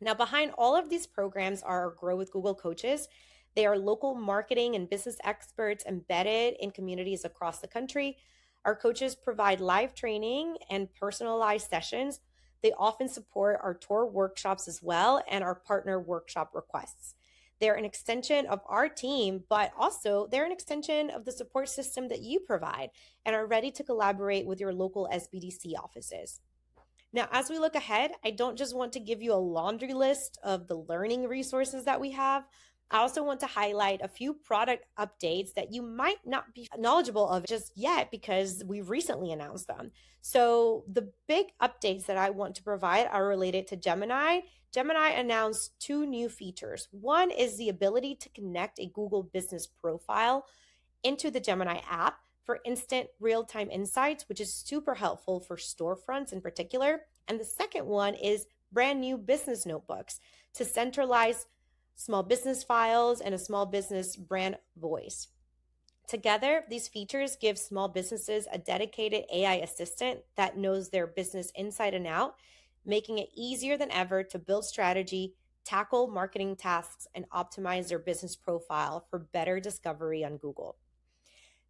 Now, behind all of these programs are our Grow with Google coaches. They are local marketing and business experts embedded in communities across the country. Our coaches provide live training and personalized sessions. They often support our tour workshops as well and our partner workshop requests. They're an extension of our team, but also they're an extension of the support system that you provide and are ready to collaborate with your local SBDC offices. Now, as we look ahead, I don't just want to give you a laundry list of the learning resources that we have. I also want to highlight a few product updates that you might not be knowledgeable of just yet because we recently announced them. So the big updates that I want to provide are related to Gemini. Gemini announced 2 new features. One is the ability to connect a Google business profile into the Gemini app for instant real-time insights, which is super helpful for storefronts in particular. And the second one is brand new business notebooks to centralize small business files and a small business brand voice. Together, these features give small businesses a dedicated AI assistant that knows their business inside and out, making it easier than ever to build strategy, tackle marketing tasks, and optimize their business profile for better discovery on Google.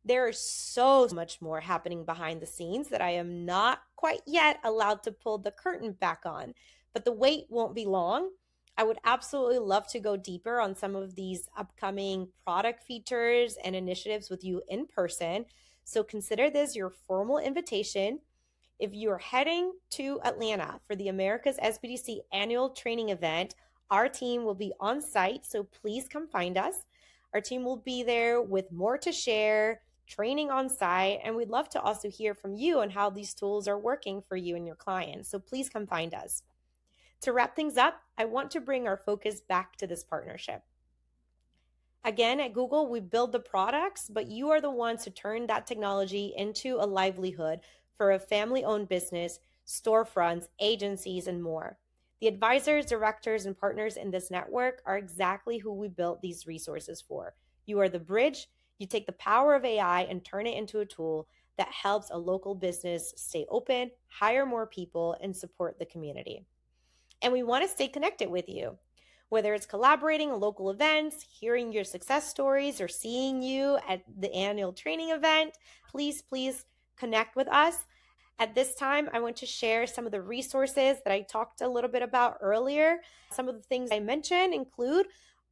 There is so much more happening behind the scenes that I am not quite yet allowed to pull the curtain back on, but the wait won't be long. I would absolutely love to go deeper on some of these upcoming product features and initiatives with you in person. So consider this your formal invitation. If you're heading to Atlanta for the America's SBDC annual training event, our team will be on site, so please come find us. Our team will be there with more to share, training on site, and we'd love to also hear from you on how these tools are working for you and your clients. So please come find us. To wrap things up, I want to bring our focus back to this partnership. Again, at Google, we build the products, but you are the ones to turn that technology into a livelihood for a family-owned business, storefronts, agencies, and more. The advisors, directors, and partners in this network are exactly who we built these resources for. You are the bridge. You take the power of AI and turn it into a tool that helps a local business stay open, hire more people, and support the community. And we want to stay connected with you. Whether it's collaborating on local events, hearing your success stories, or seeing you at the annual training event, please connect with us. At this time, I want to share some of the resources that I talked a little bit about earlier. Some of the things I mentioned include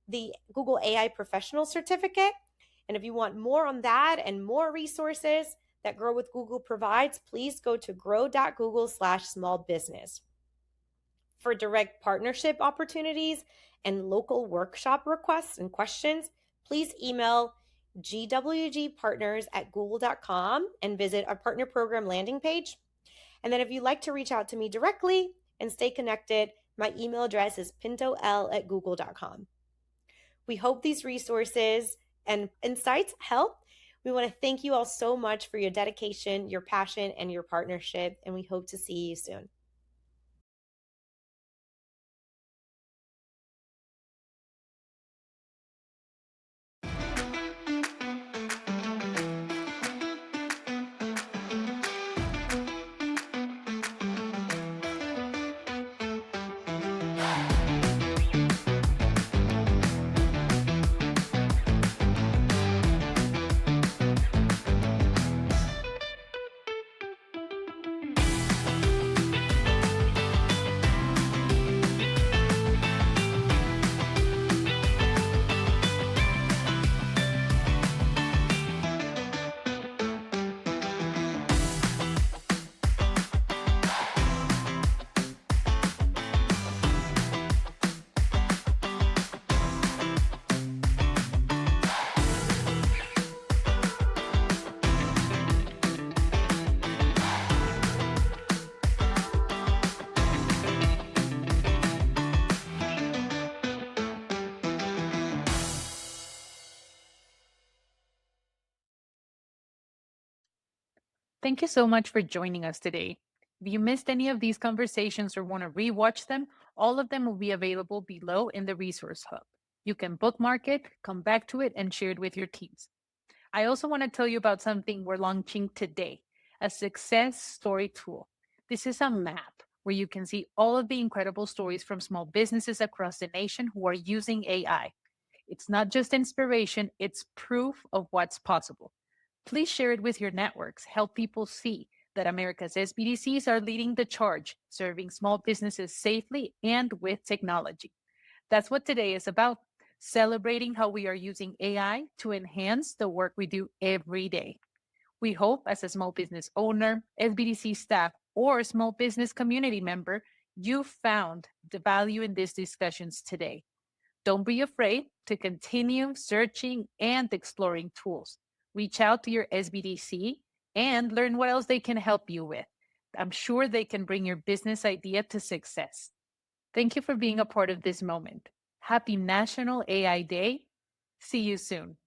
the Google AI Professional Certificate. And if you want more on that and more resources that Grow with Google provides, please go to grow.google/smallbusiness. For direct partnership opportunities and local workshop requests and questions, please email gwgpartners@google.com and visit our partner program landing page. And then if you'd like to reach out to me directly and stay connected, my email address is pintol@google.com. We hope these resources and insights help. We want to thank you all so much for your dedication, your passion, and your partnership, and we hope to see you soon. Thank you so much for joining us today. If you missed any of these conversations or want to rewatch them, all of them will be available below in the Resource Hub. You can bookmark it, come back to it, and share it with your teams. I also want to tell you about something we're launching today, a success story tool. This is a map where you can see all of the incredible stories from small businesses across the nation who are using AI. It's not just inspiration, it's proof of what's possible. Please share it with your networks. Help people see that America's SBDCs are leading the charge, serving small businesses safely and with technology. That's what today is about, celebrating how we are using AI to enhance the work we do every day. We hope as a small business owner, SBDC staff, or small business community member, you found the value in these discussions today. Don't be afraid to continue searching and exploring tools. Reach out to your SBDC and learn what else they can help you with. I'm sure they can bring your business idea to success. Thank you for being a part of this moment. Happy National AI Day. See you soon.